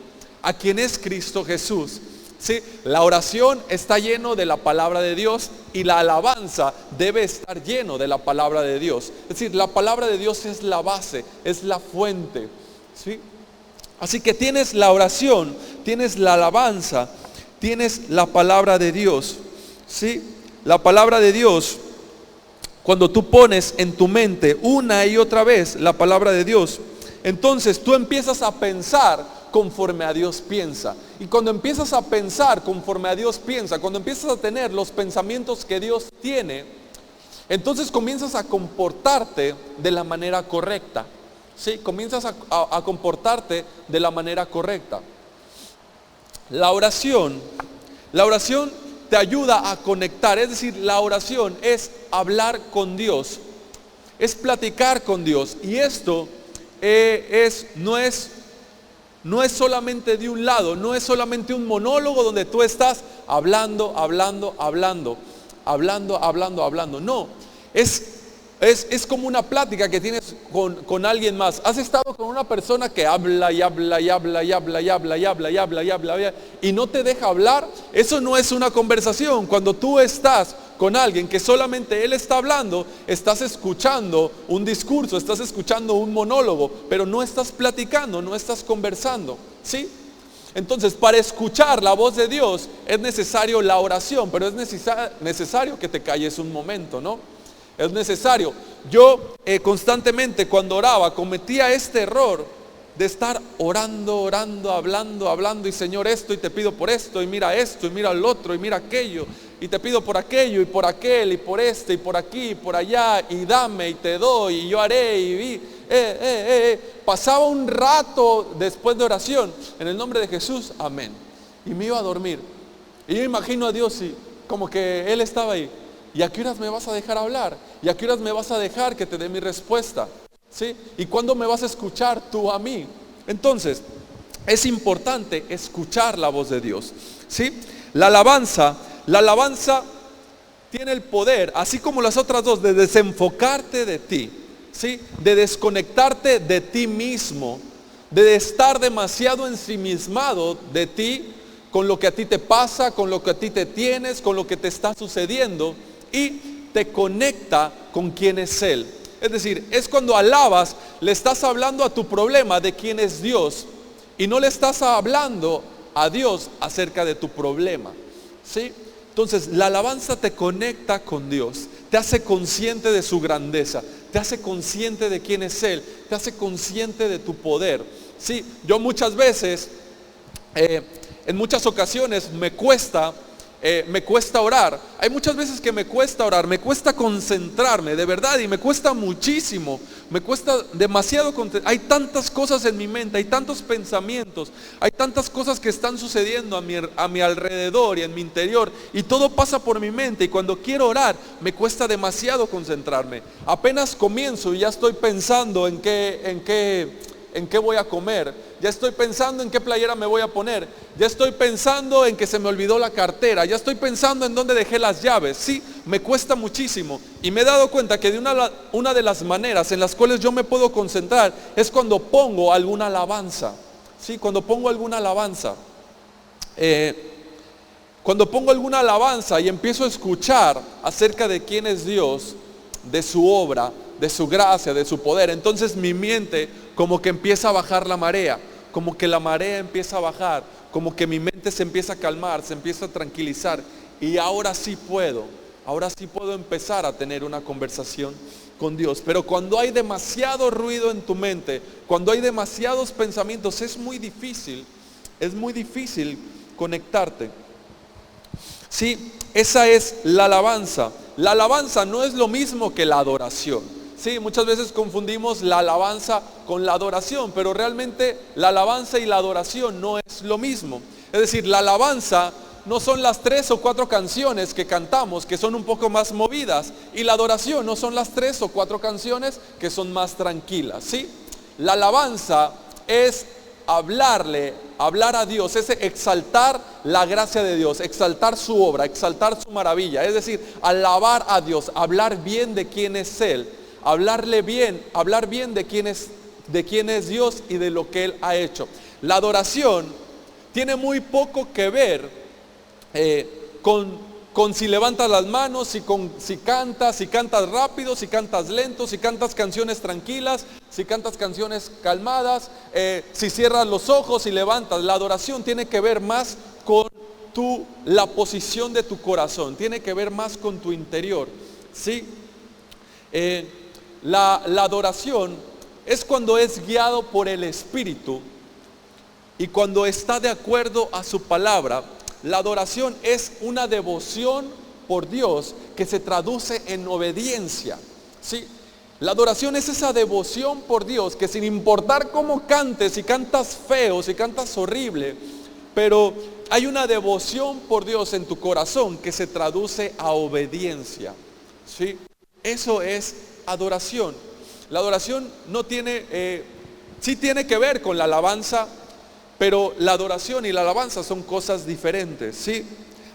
a quien es Cristo Jesús. ¿Sí? La oración está lleno de la palabra de Dios y la alabanza debe estar lleno de la palabra de Dios. Es decir, la palabra de Dios es la base, es la fuente. ¿Sí? Así que tienes la oración, tienes la alabanza, tienes la palabra de Dios. ¿Sí? La palabra de Dios, cuando tú pones en tu mente una y otra vez la palabra de Dios, entonces tú empiezas a pensar conforme a Dios piensa. Y cuando empiezas a pensar conforme a Dios piensa, cuando empiezas a tener los pensamientos que Dios tiene, entonces comienzas a comportarte de la manera correcta. ¿Sí? Comienzas a comportarte de la manera correcta. La oración te ayuda a conectar. Es decir, la oración es hablar con Dios, es platicar con Dios. Y esto no es solamente de un lado, no es solamente un monólogo donde tú estás hablando. No, es como una plática que tienes con alguien más. ¿Has estado con una persona que habla y no te deja hablar? Eso no es una conversación. Cuando tú estás con alguien que solamente él está hablando, estás escuchando un discurso, estás escuchando un monólogo, pero no estás platicando, no estás conversando. ¿Sí? Entonces, para escuchar la voz de Dios es necesario la oración, pero es necesario que te calles un momento, ¿no? Es necesario. Yo constantemente cuando oraba cometía este error de estar orando, hablando y Señor esto y te pido por esto y mira el otro y mira aquello y te pido por aquello y por aquel y por este y por aquí y por allá y dame y te doy y yo haré y pasaba un rato después de oración en el nombre de Jesús, amén, y me iba a dormir y yo imagino a Dios y como que Él estaba ahí. ¿Y a qué horas me vas a dejar hablar? ¿Y a qué horas me vas a dejar que te dé mi respuesta? ¿Sí? ¿Y cuándo me vas a escuchar tú a mí? Entonces, es importante escuchar la voz de Dios. ¿Sí? La alabanza tiene el poder, así como las otras dos, de desenfocarte de ti. ¿Sí? De desconectarte de ti mismo, de estar demasiado ensimismado de ti, con lo que a ti te pasa, con lo que a ti te tienes, con lo que te está sucediendo. Y te conecta con quién es Él. Es decir, es cuando alabas, le estás hablando a tu problema de quién es Dios y no le estás hablando a Dios acerca de tu problema. ¿Sí? Entonces, la alabanza te conecta con Dios, te hace consciente de su grandeza, te hace consciente de quién es Él, te hace consciente de tu poder. ¿Sí? Yo muchas veces, en muchas ocasiones me cuesta orar. Hay muchas veces que me cuesta orar, me cuesta concentrarme, de verdad, y me cuesta muchísimo, me cuesta demasiado. Hay tantas cosas en mi mente, hay tantos pensamientos, hay tantas cosas que están sucediendo a mi alrededor y en mi interior, y todo pasa por mi mente, y cuando quiero orar, me cuesta demasiado concentrarme. Apenas comienzo y ya estoy pensando en qué voy a comer, ya estoy pensando en qué playera me voy a poner, ya estoy pensando en que se me olvidó la cartera, ya estoy pensando en dónde dejé las llaves. Sí, me cuesta muchísimo y me he dado cuenta que una de las maneras en las cuales yo me puedo concentrar es cuando pongo alguna alabanza. Sí, cuando pongo alguna alabanza. Cuando pongo alguna alabanza y empiezo a escuchar acerca de quién es Dios, de su obra, de su gracia, de su poder. Entonces mi mente como que empieza a bajar la marea, como que la marea empieza a bajar, como que mi mente se empieza a calmar, se empieza a tranquilizar, y ahora sí puedo empezar a tener una conversación con Dios. Pero cuando hay demasiado ruido en tu mente, cuando hay demasiados pensamientos, es muy difícil conectarte. Sí, esa es la alabanza. La alabanza no es lo mismo que la adoración. Sí, muchas veces confundimos la alabanza con la adoración, pero realmente la alabanza y la adoración no es lo mismo. Es decir, la alabanza no son las 3 o 4 canciones que cantamos, que son un poco más movidas, y la adoración no son las 3 o 4 canciones que son más tranquilas, ¿sí? La alabanza es hablar a Dios, es exaltar la gracia de Dios, exaltar su obra, exaltar su maravilla, es decir, alabar a Dios, hablar bien de quién es Él, hablar bien de quién es Dios y de lo que Él ha hecho. La adoración tiene muy poco que ver con si levantas las manos, si cantas rápido, si cantas lento, si cantas canciones tranquilas, si cantas canciones calmadas, si cierras los ojos y levantas. La adoración tiene que ver más con la posición de tu corazón, tiene que ver más con tu interior, ¿sí? La adoración es cuando es guiado por el Espíritu y cuando está de acuerdo a su palabra. La adoración es una devoción por Dios que se traduce en obediencia, ¿sí? La adoración es esa devoción por Dios que, sin importar cómo cantes, si cantas feo, si cantas horrible, pero hay una devoción por Dios en tu corazón que se traduce a obediencia, ¿sí? Eso es adoración. La adoración sí tiene que ver con la alabanza, pero la adoración y la alabanza son cosas diferentes, ¿sí?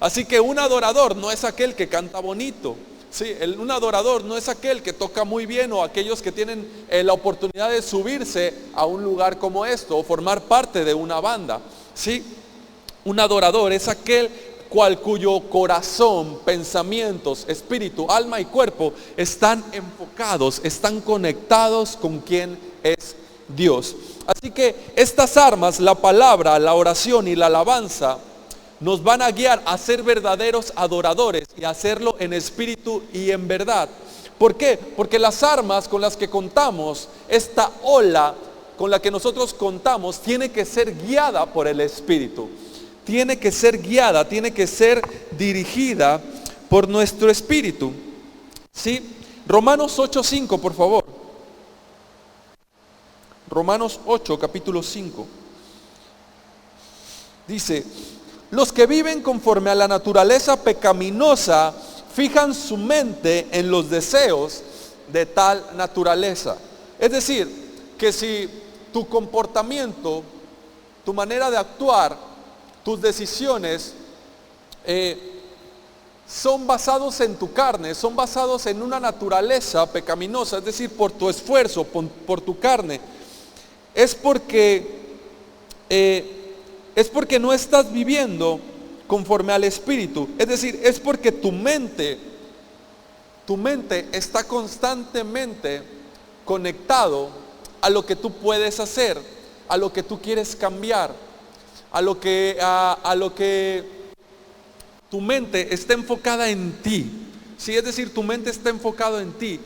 Así que un adorador no es aquel que canta bonito, ¿sí? Un adorador no es aquel que toca muy bien, o aquellos que tienen la oportunidad de subirse a un lugar como esto o formar parte de una banda, ¿sí? Un adorador es aquel cuyo corazón, pensamientos, espíritu, alma y cuerpo están enfocados, están conectados con quien es Dios. Así que estas armas, la palabra, la oración y la alabanza, nos van a guiar a ser verdaderos adoradores y a hacerlo en espíritu y en verdad. ¿Por qué? Porque las armas con las que contamos, esta ola con la que nosotros contamos, tiene que ser guiada por el Espíritu. Tiene que ser guiada, tiene que ser dirigida por nuestro espíritu, ¿sí? Romanos 8:5, por favor. Romanos 8, capítulo 5. Dice: los que viven conforme a la naturaleza pecaminosa fijan su mente en los deseos de tal naturaleza. Es decir, que si tu comportamiento, tu manera de actuar, tus decisiones son basados en tu carne, son basados en una naturaleza pecaminosa, es decir, por tu esfuerzo, por tu carne, es porque no estás viviendo conforme al Espíritu. Es decir, es porque tu mente está constantemente conectado a lo que tú puedes hacer, a lo que tú quieres cambiar, a lo que tu mente está enfocada en ti. Sí, es decir, tu mente está enfocada en ti,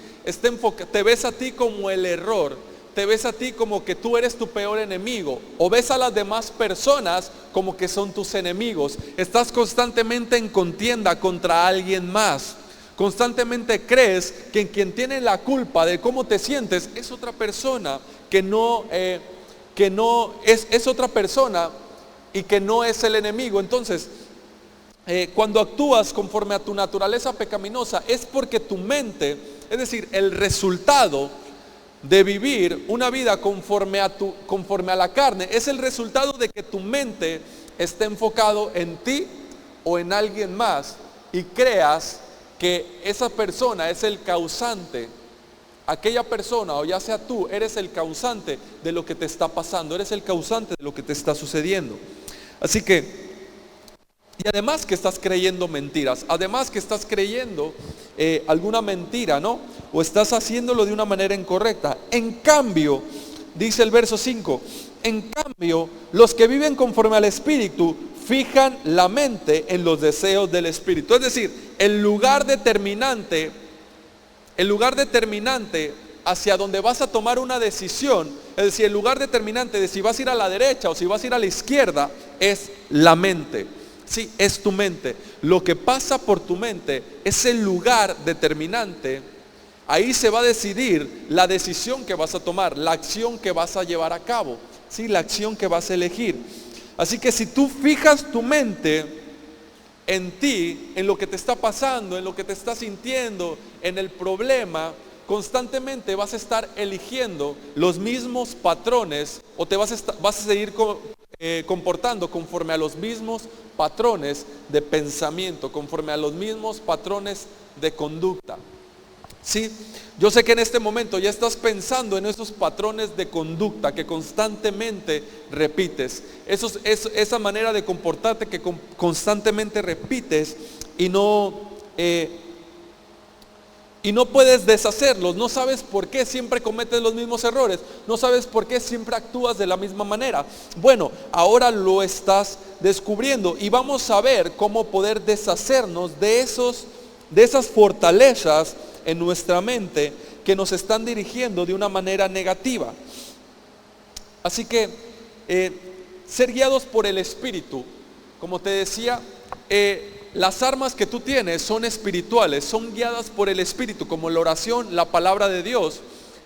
te ves a ti como el error, te ves a ti como que tú eres tu peor enemigo, o ves a las demás personas como que son tus enemigos. Estás constantemente en contienda contra alguien más. Constantemente crees que quien tiene la culpa de cómo te sientes es otra persona, es otra persona y que no es el enemigo. Entonces, cuando actúas conforme a tu naturaleza pecaminosa, es porque tu mente, es decir, el resultado de vivir una vida conforme a la carne, es el resultado de que tu mente esté enfocado en ti o en alguien más, y creas que esa persona es el causante. Aquella persona, o ya sea tú, eres el causante de lo que te está pasando, eres el causante de lo que te está sucediendo. Así que Y además que estás creyendo mentiras, además que estás creyendo alguna mentira, ¿no? O estás haciéndolo de una manera incorrecta. En cambio, dice el verso 5, en cambio, los que viven conforme al Espíritu fijan la mente en los deseos del Espíritu. Es decir, el lugar determinante hacia donde vas a tomar una decisión, es decir, el lugar determinante de si vas a ir a la derecha o si vas a ir a la izquierda, es la mente. Sí, es tu mente. Lo que pasa por tu mente es el lugar determinante. Ahí se va a decidir la decisión que vas a tomar, la acción que vas a llevar a cabo, ¿sí? La acción que vas a elegir. Así que si tú fijas tu mente en ti, en lo que te está pasando, en lo que te estás sintiendo, en el problema, constantemente vas a estar eligiendo los mismos patrones o te vas a seguir comportando conforme a los mismos patrones de pensamiento, conforme a los mismos patrones de conducta. Sí, yo sé que en este momento ya estás pensando en esos patrones de conducta que constantemente repites, esa manera de comportarte que constantemente repites y no puedes deshacerlos. No sabes por qué siempre cometes los mismos errores, no sabes por qué siempre actúas de la misma manera. Bueno, ahora lo estás descubriendo y vamos a ver cómo poder deshacernos de esas fortalezas en nuestra mente que nos están dirigiendo de una manera negativa. Así que ser guiados por el Espíritu, como te decía, las armas que tú tienes son espirituales, son guiadas por el Espíritu, como la oración, la palabra de Dios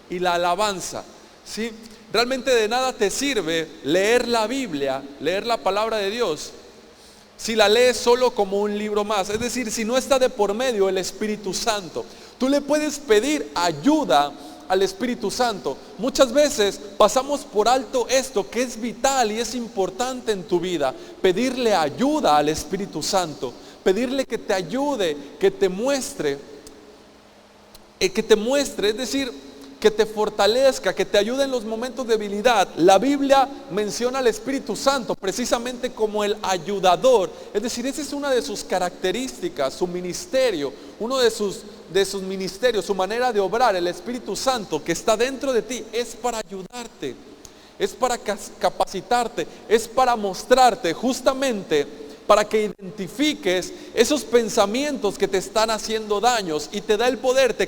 y la alabanza, ¿sí? Realmente de nada te sirve leer la Biblia, leer la palabra de Dios, si la lees solo como un libro más. Es decir, si no está de por medio el Espíritu Santo. Tú le puedes pedir ayuda al Espíritu Santo. Muchas veces pasamos por alto esto que es vital y es importante en tu vida. Pedirle ayuda al Espíritu Santo. Pedirle que te ayude, que te muestre, es decir, que te fortalezca, que te ayude en los momentos de debilidad. La Biblia menciona al Espíritu Santo precisamente como el ayudador. Es decir, esa es una de sus características, su ministerio, uno de sus ministerios, su manera de obrar. El Espíritu Santo que está dentro de ti es para ayudarte, es para capacitarte, es para mostrarte justamente, para que identifiques esos pensamientos que te están haciendo daños y te da el poder, te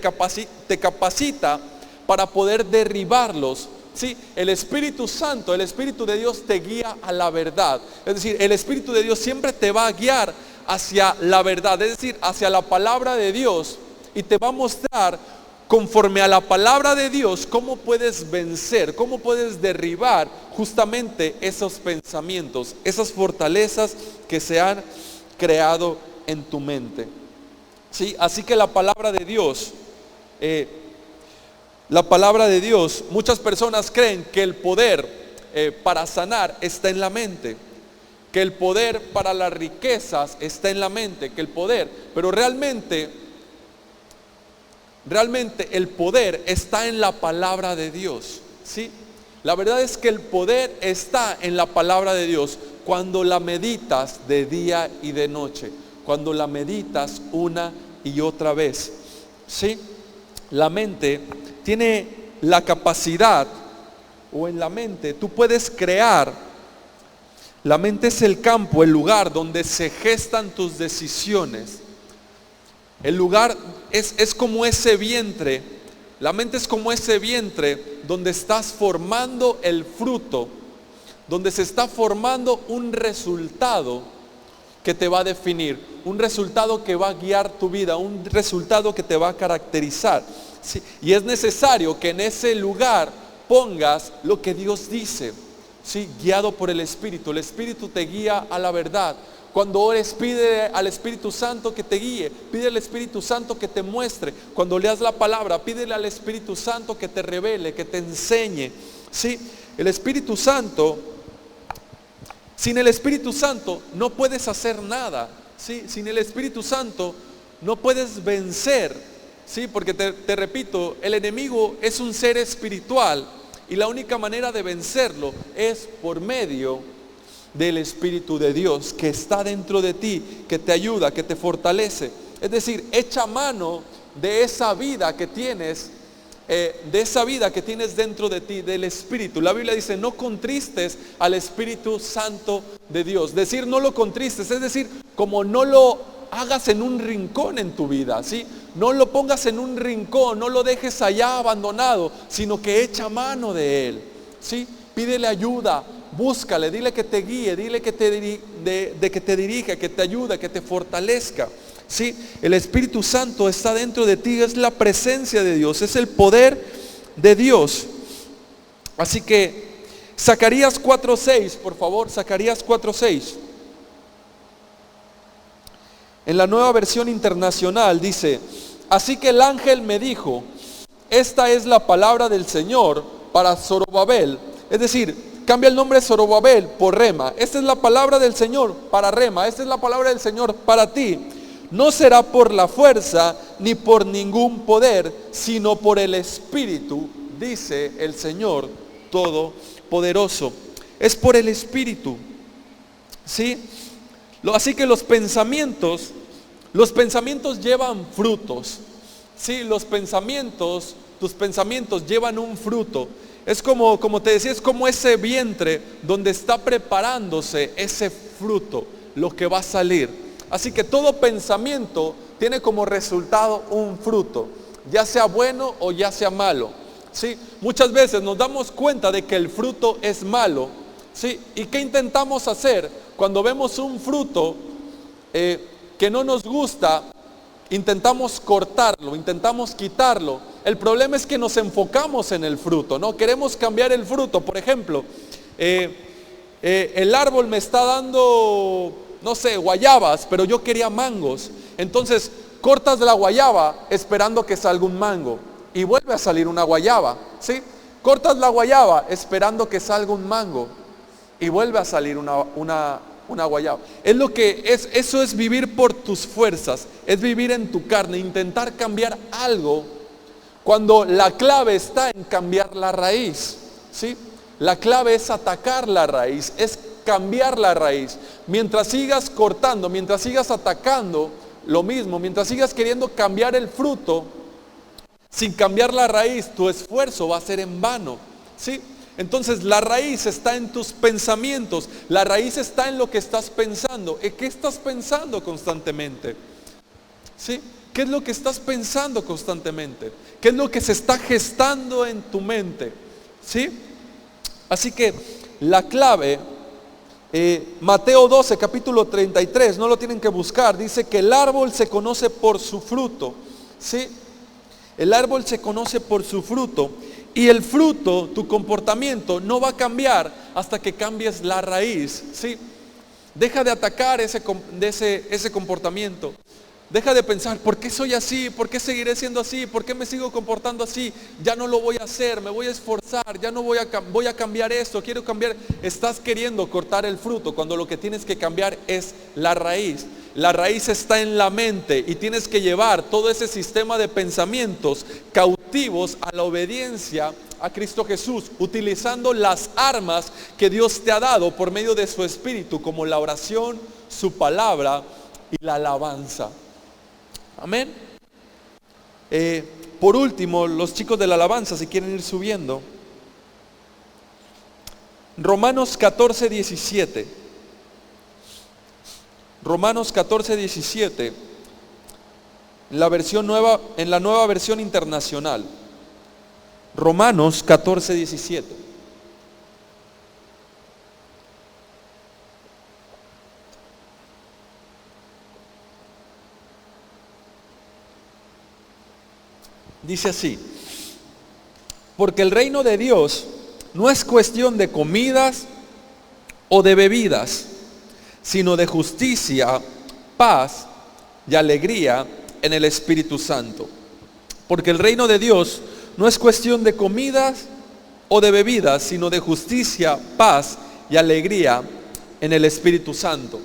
capacita para poder derribarlos. ¿Sí? El Espíritu Santo, el Espíritu de Dios te guía a la verdad. Es decir, el Espíritu de Dios siempre te va a guiar hacia la verdad, es decir, hacia la palabra de Dios, y te va a mostrar conforme a la palabra de Dios cómo puedes vencer, cómo puedes derribar justamente esos pensamientos, esas fortalezas que se han creado en tu mente. ¿Sí? Así que la palabra de Dios, muchas personas creen que el poder para sanar está en la mente, que el poder para las riquezas está en la mente, pero realmente el poder está en la palabra de Dios, ¿sí? La verdad es que el poder está en la palabra de Dios cuando la meditas de día y de noche, cuando la meditas una y otra vez, ¿sí? La mente tiene la capacidad, o en la mente tú puedes crear. La mente es el campo, el lugar donde se gestan tus decisiones. El lugar es como ese vientre. La mente es como ese vientre donde estás formando el fruto, donde se está formando un resultado que te va a definir, un resultado que va a guiar tu vida, un resultado que te va a caracterizar. ¿Sí? Y es necesario que en ese lugar pongas lo que Dios dice, ¿sí? Guiado por el Espíritu. El Espíritu te guía a la verdad. Cuando ores, pide al Espíritu Santo que te guíe, pide al Espíritu Santo que te muestre. Cuando leas la palabra, pídele al Espíritu Santo que te revele, que te enseñe. ¿Sí? El Espíritu Santo, sin el Espíritu Santo no puedes hacer nada. ¿Sí? Sin el Espíritu Santo no puedes vencer. ¿Sí? Porque te repito, el enemigo es un ser espiritual y la única manera de vencerlo es por medio del Espíritu de Dios que está dentro de ti, que te ayuda, que te fortalece. Es decir, echa mano de esa vida que tienes, dentro de ti, del Espíritu. La Biblia dice, no contristes al Espíritu Santo de Dios. Decir no lo contristes, es decir, como no lo hagas en un rincón en tu vida, ¿sí? No lo pongas en un rincón, no lo dejes allá abandonado, sino que echa mano de Él, ¿sí? Pídele ayuda, búscale, dile que te guíe, dile que que te dirija, que te ayude, que te fortalezca. Sí, el Espíritu Santo está dentro de ti, es la presencia de Dios, es el poder de Dios. Así que Zacarías 4:6, por favor, Zacarías 4:6. En la Nueva Versión Internacional dice, así que el ángel me dijo, esta es la palabra del Señor para Zorobabel. Es decir, cambia el nombre de Zorobabel por Rema. Esta es la palabra del Señor para Rema, esta es la palabra del Señor para ti. No será por la fuerza ni por ningún poder, sino por el Espíritu, dice el Señor Todopoderoso. Es por el Espíritu, ¿sí? Así que los pensamientos llevan frutos, ¿sí? Tus pensamientos llevan un fruto. Es como te decía, es como ese vientre donde está preparándose ese fruto, lo que va a salir. Así que todo pensamiento tiene como resultado un fruto, ya sea bueno o ya sea malo, ¿sí? Muchas veces nos damos cuenta de que el fruto es malo, ¿sí? ¿Y qué intentamos hacer cuando vemos un fruto que no nos gusta? Intentamos cortarlo, intentamos quitarlo. El problema es que nos enfocamos en el fruto, ¿no? Queremos cambiar el fruto. Por ejemplo, el árbol me está dando, no sé, guayabas, pero yo quería mangos. Entonces cortas la guayaba esperando que salga un mango y vuelve a salir una guayaba, ¿sí? Cortas la guayaba esperando que salga un mango y vuelve a salir una guayaba. Eso es vivir por tus fuerzas, es vivir en tu carne, intentar cambiar algo cuando la clave está en cambiar la raíz, ¿sí? La clave es atacar la raíz, es cambiar la raíz. Mientras sigas cortando, mientras sigas atacando lo mismo, mientras sigas queriendo cambiar el fruto sin cambiar la raíz, tu esfuerzo va a ser en vano, ¿sí? Entonces la raíz está en tus pensamientos, la raíz está en lo que estás pensando. ¿En qué estás pensando constantemente? ¿Sí? ¿Qué es lo que estás pensando constantemente? ¿Qué es lo que se está gestando en tu mente? ¿Sí? Así que la clave, Mateo 12, capítulo 33, no lo tienen que buscar, dice que el árbol se conoce por su fruto, ¿sí? El árbol se conoce por su fruto, y el fruto, tu comportamiento, no va a cambiar hasta que cambies la raíz, ¿sí? Deja de atacar ese comportamiento. Deja de pensar, ¿por qué soy así? ¿Por qué seguiré siendo así? ¿Por qué me sigo comportando así? Ya no lo voy a hacer, me voy a esforzar, ya no voy a cambiar esto, quiero cambiar. Estás queriendo cortar el fruto cuando lo que tienes que cambiar es la raíz. La raíz está en la mente y tienes que llevar todo ese sistema de pensamientos cautivos a la obediencia a Cristo Jesús, utilizando las armas que Dios te ha dado por medio de su Espíritu, como la oración, su palabra y la alabanza. Amén. Por último, los chicos de la alabanza, si quieren ir subiendo, Romanos 14, 17. Romanos 14, 17, en la nueva versión internacional. Romanos 14, 17. Dice así: porque el reino de Dios no es cuestión de comidas o de bebidas, sino de justicia, paz y alegría en el Espíritu Santo. Porque el reino de Dios no es cuestión de comidas o de bebidas, sino de justicia, paz y alegría en el Espíritu Santo.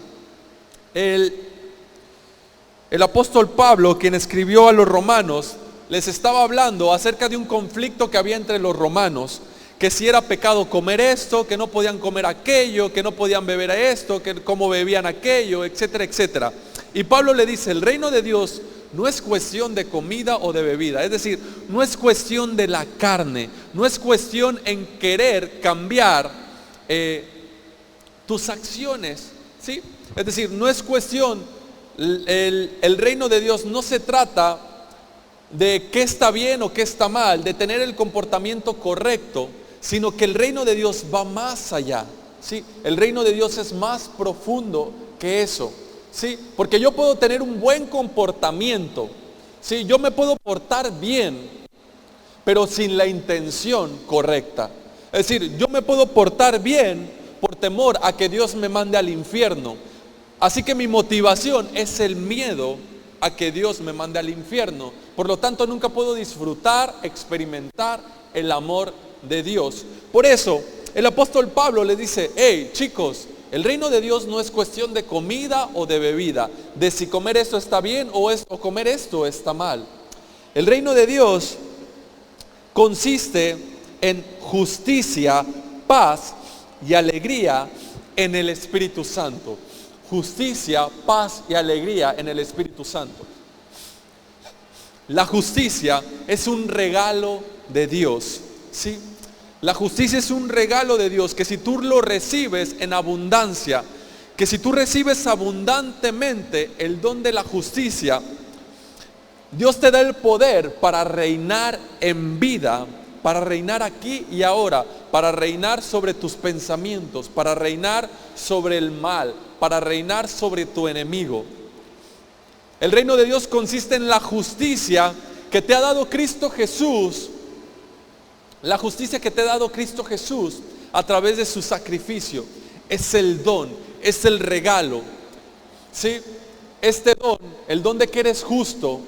El apóstol Pablo, quien escribió a los romanos, les estaba hablando acerca de un conflicto que había entre los romanos, que si era pecado comer esto, que no podían comer aquello, que no podían beber esto, que cómo bebían aquello, etcétera, etcétera. Y Pablo le dice, el reino de Dios no es cuestión de comida o de bebida, es decir, no es cuestión de la carne, no es cuestión en querer cambiar tus acciones, ¿sí? Es decir, no es cuestión, el reino de Dios no se trata de qué está bien o qué está mal, de tener el comportamiento correcto, sino que el reino de Dios va más allá, ¿sí? El reino de Dios es más profundo que eso, ¿sí? Porque yo puedo tener un buen comportamiento, ¿sí? Yo me puedo portar bien, pero sin la intención correcta. Es decir, yo me puedo portar bien por temor a que Dios me mande al infierno. Así que mi motivación es el miedo a que Dios me mande al infierno. Por lo tanto, nunca puedo disfrutar, experimentar el amor de Dios. Por eso, el apóstol Pablo le dice, hey, chicos, el reino de Dios no es cuestión de comida o de bebida, de si comer esto está bien o comer esto está mal. El reino de Dios consiste en justicia, paz y alegría en el Espíritu Santo. Justicia, paz y alegría en el Espíritu Santo. La justicia es un regalo de Dios, ¿sí? La justicia es un regalo de Dios que si tú lo recibes en abundancia, que si tú recibes abundantemente el don de la justicia, Dios te da el poder para reinar en vida, para reinar aquí y ahora, para reinar sobre tus pensamientos, para reinar sobre el mal, para reinar sobre tu enemigo. El reino de Dios consiste en la justicia que te ha dado Cristo Jesús, la justicia que te ha dado Cristo Jesús a través de su sacrificio. Es el don, es el regalo, ¿sí? Este don, el don de que eres justo,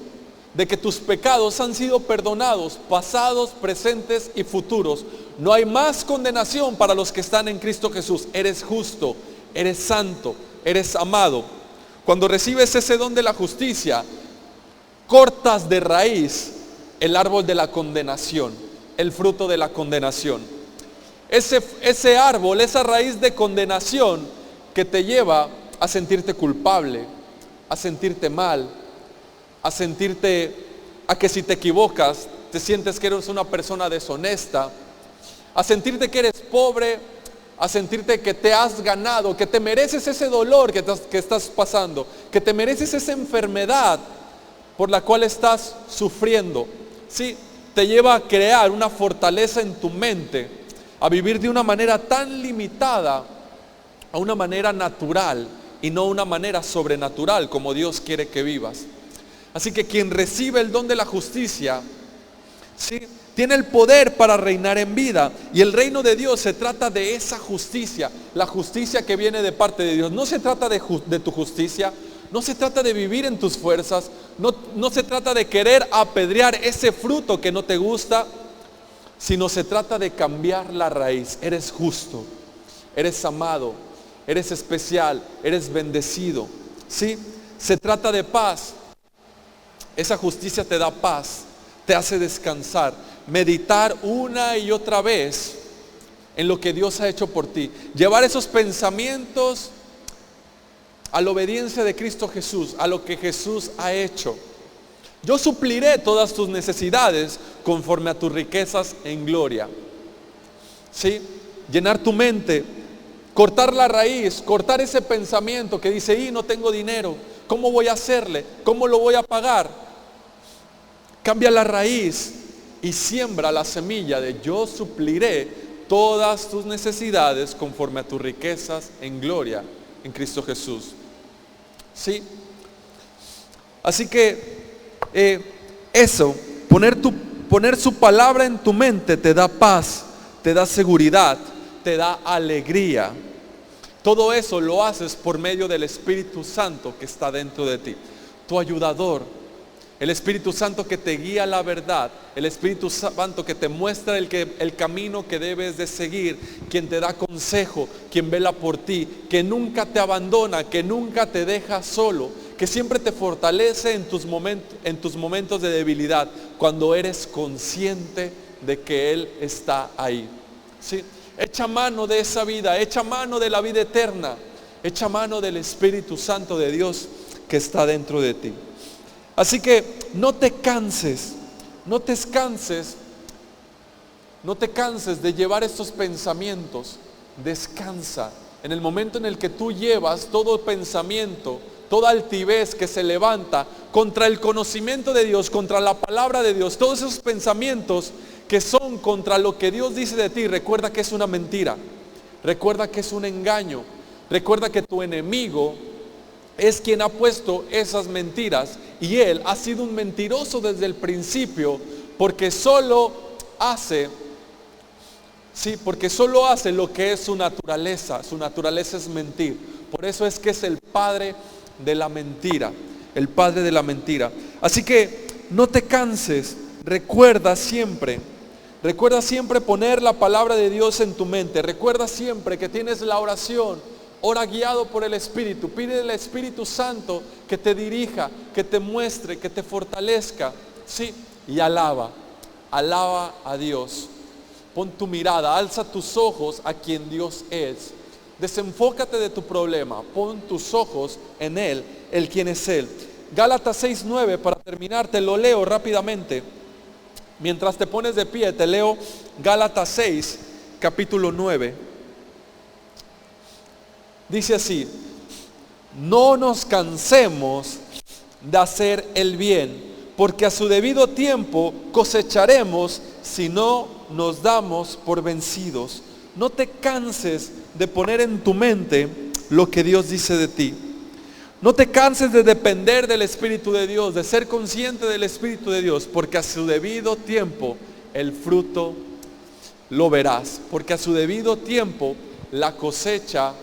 de que tus pecados han sido perdonados, pasados, presentes y futuros. No hay más condenación para los que están en Cristo Jesús. Eres justo, eres santo, eres amado. Cuando recibes ese don de la justicia, cortas de raíz el árbol de la condenación, el fruto de la condenación. Ese árbol, esa raíz de condenación que te lleva a sentirte culpable, a sentirte mal, a que si te equivocas, te sientes que eres una persona deshonesta, a sentirte que eres pobre, a sentirte que te has ganado, que te mereces ese dolor que estás pasando, que te mereces esa enfermedad por la cual estás sufriendo. Sí, te lleva a crear una fortaleza en tu mente, a vivir de una manera tan limitada a una manera natural y no una manera sobrenatural como Dios quiere que vivas. Así que quien recibe el don de la justicia, ¿sí?, tiene el poder para reinar en vida. Y el reino de Dios se trata de esa justicia, la justicia que viene de parte de Dios. No se trata de tu justicia, no se trata de vivir en tus fuerzas, no se trata de querer apedrear ese fruto que no te gusta, sino se trata de cambiar la raíz. Eres justo, eres amado, eres especial, eres bendecido, ¿sí? Se trata de paz. Esa justicia te da paz, te hace descansar, meditar una y otra vez en lo que Dios ha hecho por ti, llevar esos pensamientos a la obediencia de Cristo Jesús, a lo que Jesús ha hecho. Yo supliré todas tus necesidades conforme a tus riquezas en gloria. ¿Sí? Llenar tu mente, cortar la raíz, cortar ese pensamiento que dice, no tengo dinero, ¿cómo voy a hacerle? ¿Cómo lo voy a pagar? Cambia la raíz y siembra la semilla de yo supliré todas tus necesidades conforme a tus riquezas en gloria en Cristo Jesús. ¿Sí? Así que poner su palabra en tu mente te da paz, te da seguridad, te da alegría. Todo eso lo haces por medio del Espíritu Santo que está dentro de ti, tu ayudador. El Espíritu Santo que te guía a la verdad, el Espíritu Santo que te muestra el camino que debes de seguir, quien te da consejo, quien vela por ti, que nunca te abandona, que nunca te deja solo, que siempre te fortalece en tus momentos de debilidad, cuando eres consciente de que Él está ahí. ¿sí? Echa mano de esa vida, echa mano de la vida eterna, echa mano del Espíritu Santo de Dios que está dentro de ti. Así que no te canses, no te canses de llevar estos pensamientos. Descansa. En el momento en el que tú llevas todo pensamiento, toda altivez que se levanta contra el conocimiento de Dios, contra la palabra de Dios, todos esos pensamientos que son contra lo que Dios dice de ti, recuerda que es una mentira, recuerda que es un engaño, recuerda que tu enemigo es quien ha puesto esas mentiras y él ha sido un mentiroso desde el principio, porque solo hace lo que es su naturaleza es mentir. Por eso es que es el padre de la mentira, el padre de la mentira. Así que no te canses, recuerda siempre poner la palabra de Dios en tu mente, recuerda siempre que tienes la oración, ora guiado por el Espíritu, pide al Espíritu Santo que te dirija, que te muestre, que te fortalezca, ¿sí? Y alaba a Dios. Pon tu mirada, alza tus ojos a quien Dios es. Desenfócate de tu problema, pon tus ojos en Él, el quien es Él. Gálatas 6:9, para terminar, te lo leo rápidamente. Mientras te pones de pie, te leo Gálatas 6, capítulo 9. Dice así: no nos cansemos de hacer el bien, porque a su debido tiempo cosecharemos si no nos damos por vencidos. No te canses de poner en tu mente lo que Dios dice de ti. No te canses de depender del Espíritu de Dios, de ser consciente del Espíritu de Dios, porque a su debido tiempo el fruto lo verás, porque a su debido tiempo la cosecha,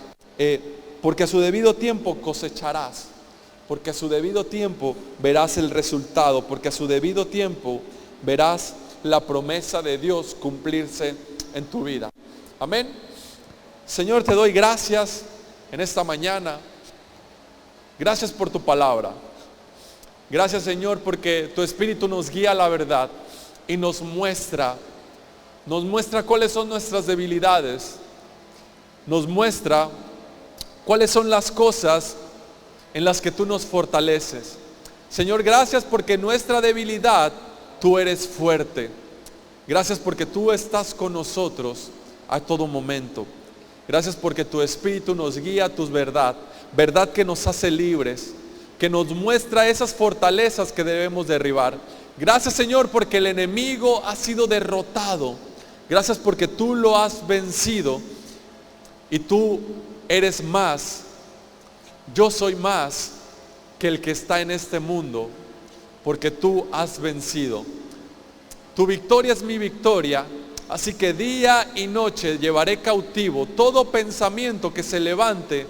porque a su debido tiempo cosecharás, porque a su debido tiempo verás el resultado, porque a su debido tiempo verás la promesa de Dios cumplirse en tu vida. Amén. Señor, te doy gracias en esta mañana. Gracias por tu palabra. Gracias, Señor, porque tu Espíritu nos guía a la verdad y nos muestra cuáles son nuestras debilidades. Nos muestra cuáles son las cosas en las que tú nos fortaleces. Señor, gracias porque nuestra debilidad tú eres fuerte. Gracias porque tú estás con nosotros a todo momento. Gracias porque tu Espíritu nos guía a tu verdad que nos hace libres, que nos muestra esas fortalezas que debemos derribar. Gracias, Señor, porque el enemigo ha sido derrotado. Gracias porque tú lo has vencido y tú eres más. Yo soy más que el que está en este mundo, porque tú has vencido. Tu victoria es mi victoria. Así que día y noche llevaré cautivo todo pensamiento que se levante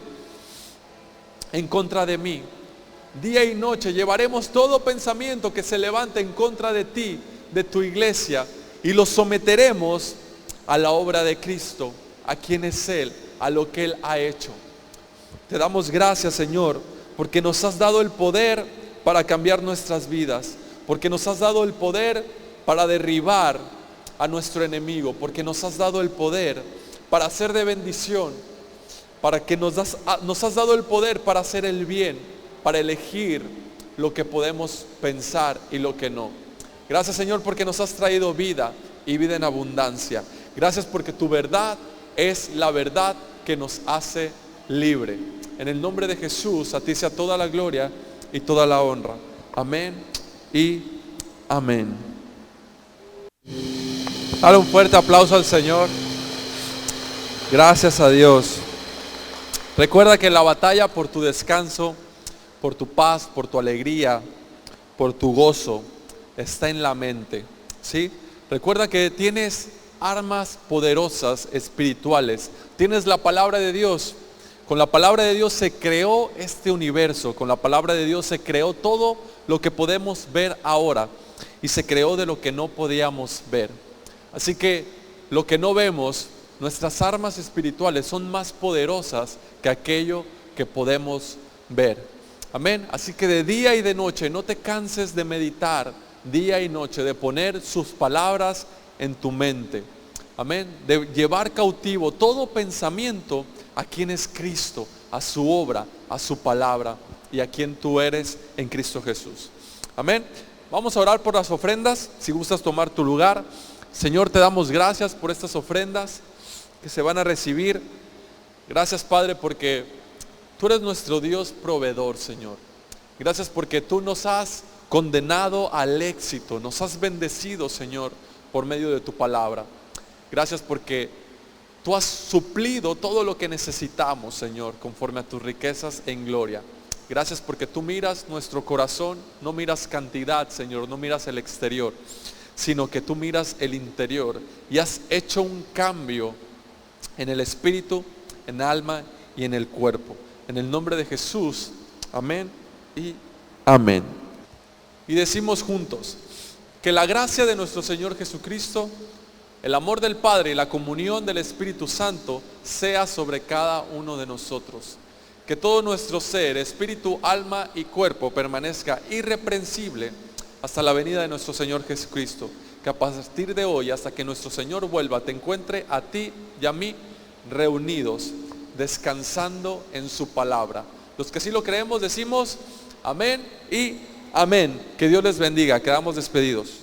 en contra de mí. Día y noche llevaremos todo pensamiento que se levante en contra de ti, de tu iglesia, y lo someteremos a la obra de Cristo, a quien es Él, a lo que Él ha hecho. Te damos gracias, Señor, porque nos has dado el poder para cambiar nuestras vidas, porque nos has dado el poder para derribar a nuestro enemigo, porque nos has dado el poder para hacer de bendición, para que nos has dado el poder para hacer el bien, para elegir lo que podemos pensar y lo que no. Gracias, Señor, porque nos has traído vida y vida en abundancia. Gracias porque tu verdad es la verdad que nos hace libre. En el nombre de Jesús, a ti sea toda la gloria y toda la honra. Amén y amén. Dale un fuerte aplauso al Señor. Gracias a Dios. Recuerda que la batalla por tu descanso, por tu paz, por tu alegría, por tu gozo, está en la mente, ¿sí? Recuerda que tienes armas poderosas espirituales. Tienes la palabra de Dios. Con la palabra de Dios se creó este universo. Con la palabra de Dios se creó todo lo que podemos ver ahora. Y se creó de lo que no podíamos ver. Así que lo que no vemos, nuestras armas espirituales son más poderosas que aquello que podemos ver. Amén. Así que de día y de noche no te canses de meditar día y noche, de poner sus palabras en tu mente. amén, de llevar cautivo todo pensamiento a quien es Cristo, a su obra, a su palabra y a quien tú eres en Cristo Jesús. Amén. Vamos a orar por las ofrendas. Si gustas tomar tu lugar. Señor, te damos gracias por estas ofrendas que se van a recibir. Gracias, Padre, porque tú eres nuestro Dios proveedor, Señor. Gracias porque tú nos has condenado al éxito, nos has bendecido, Señor, por medio de tu palabra. Gracias porque tú has suplido todo lo que necesitamos, Señor, conforme a tus riquezas en gloria. Gracias porque tú miras nuestro corazón, no miras cantidad, Señor, no miras el exterior, sino que tú miras el interior y has hecho un cambio en el espíritu, en el alma y en el cuerpo. En el nombre de Jesús, amén y amén. Y decimos juntos, que la gracia de nuestro Señor Jesucristo, el amor del Padre y la comunión del Espíritu Santo sea sobre cada uno de nosotros. Que todo nuestro ser, espíritu, alma y cuerpo permanezca irreprensible hasta la venida de nuestro Señor Jesucristo. Que a partir de hoy, hasta que nuestro Señor vuelva, te encuentre a ti y a mí reunidos, descansando en su palabra. Los que sí lo creemos decimos amén y amén. Que Dios les bendiga. Quedamos despedidos.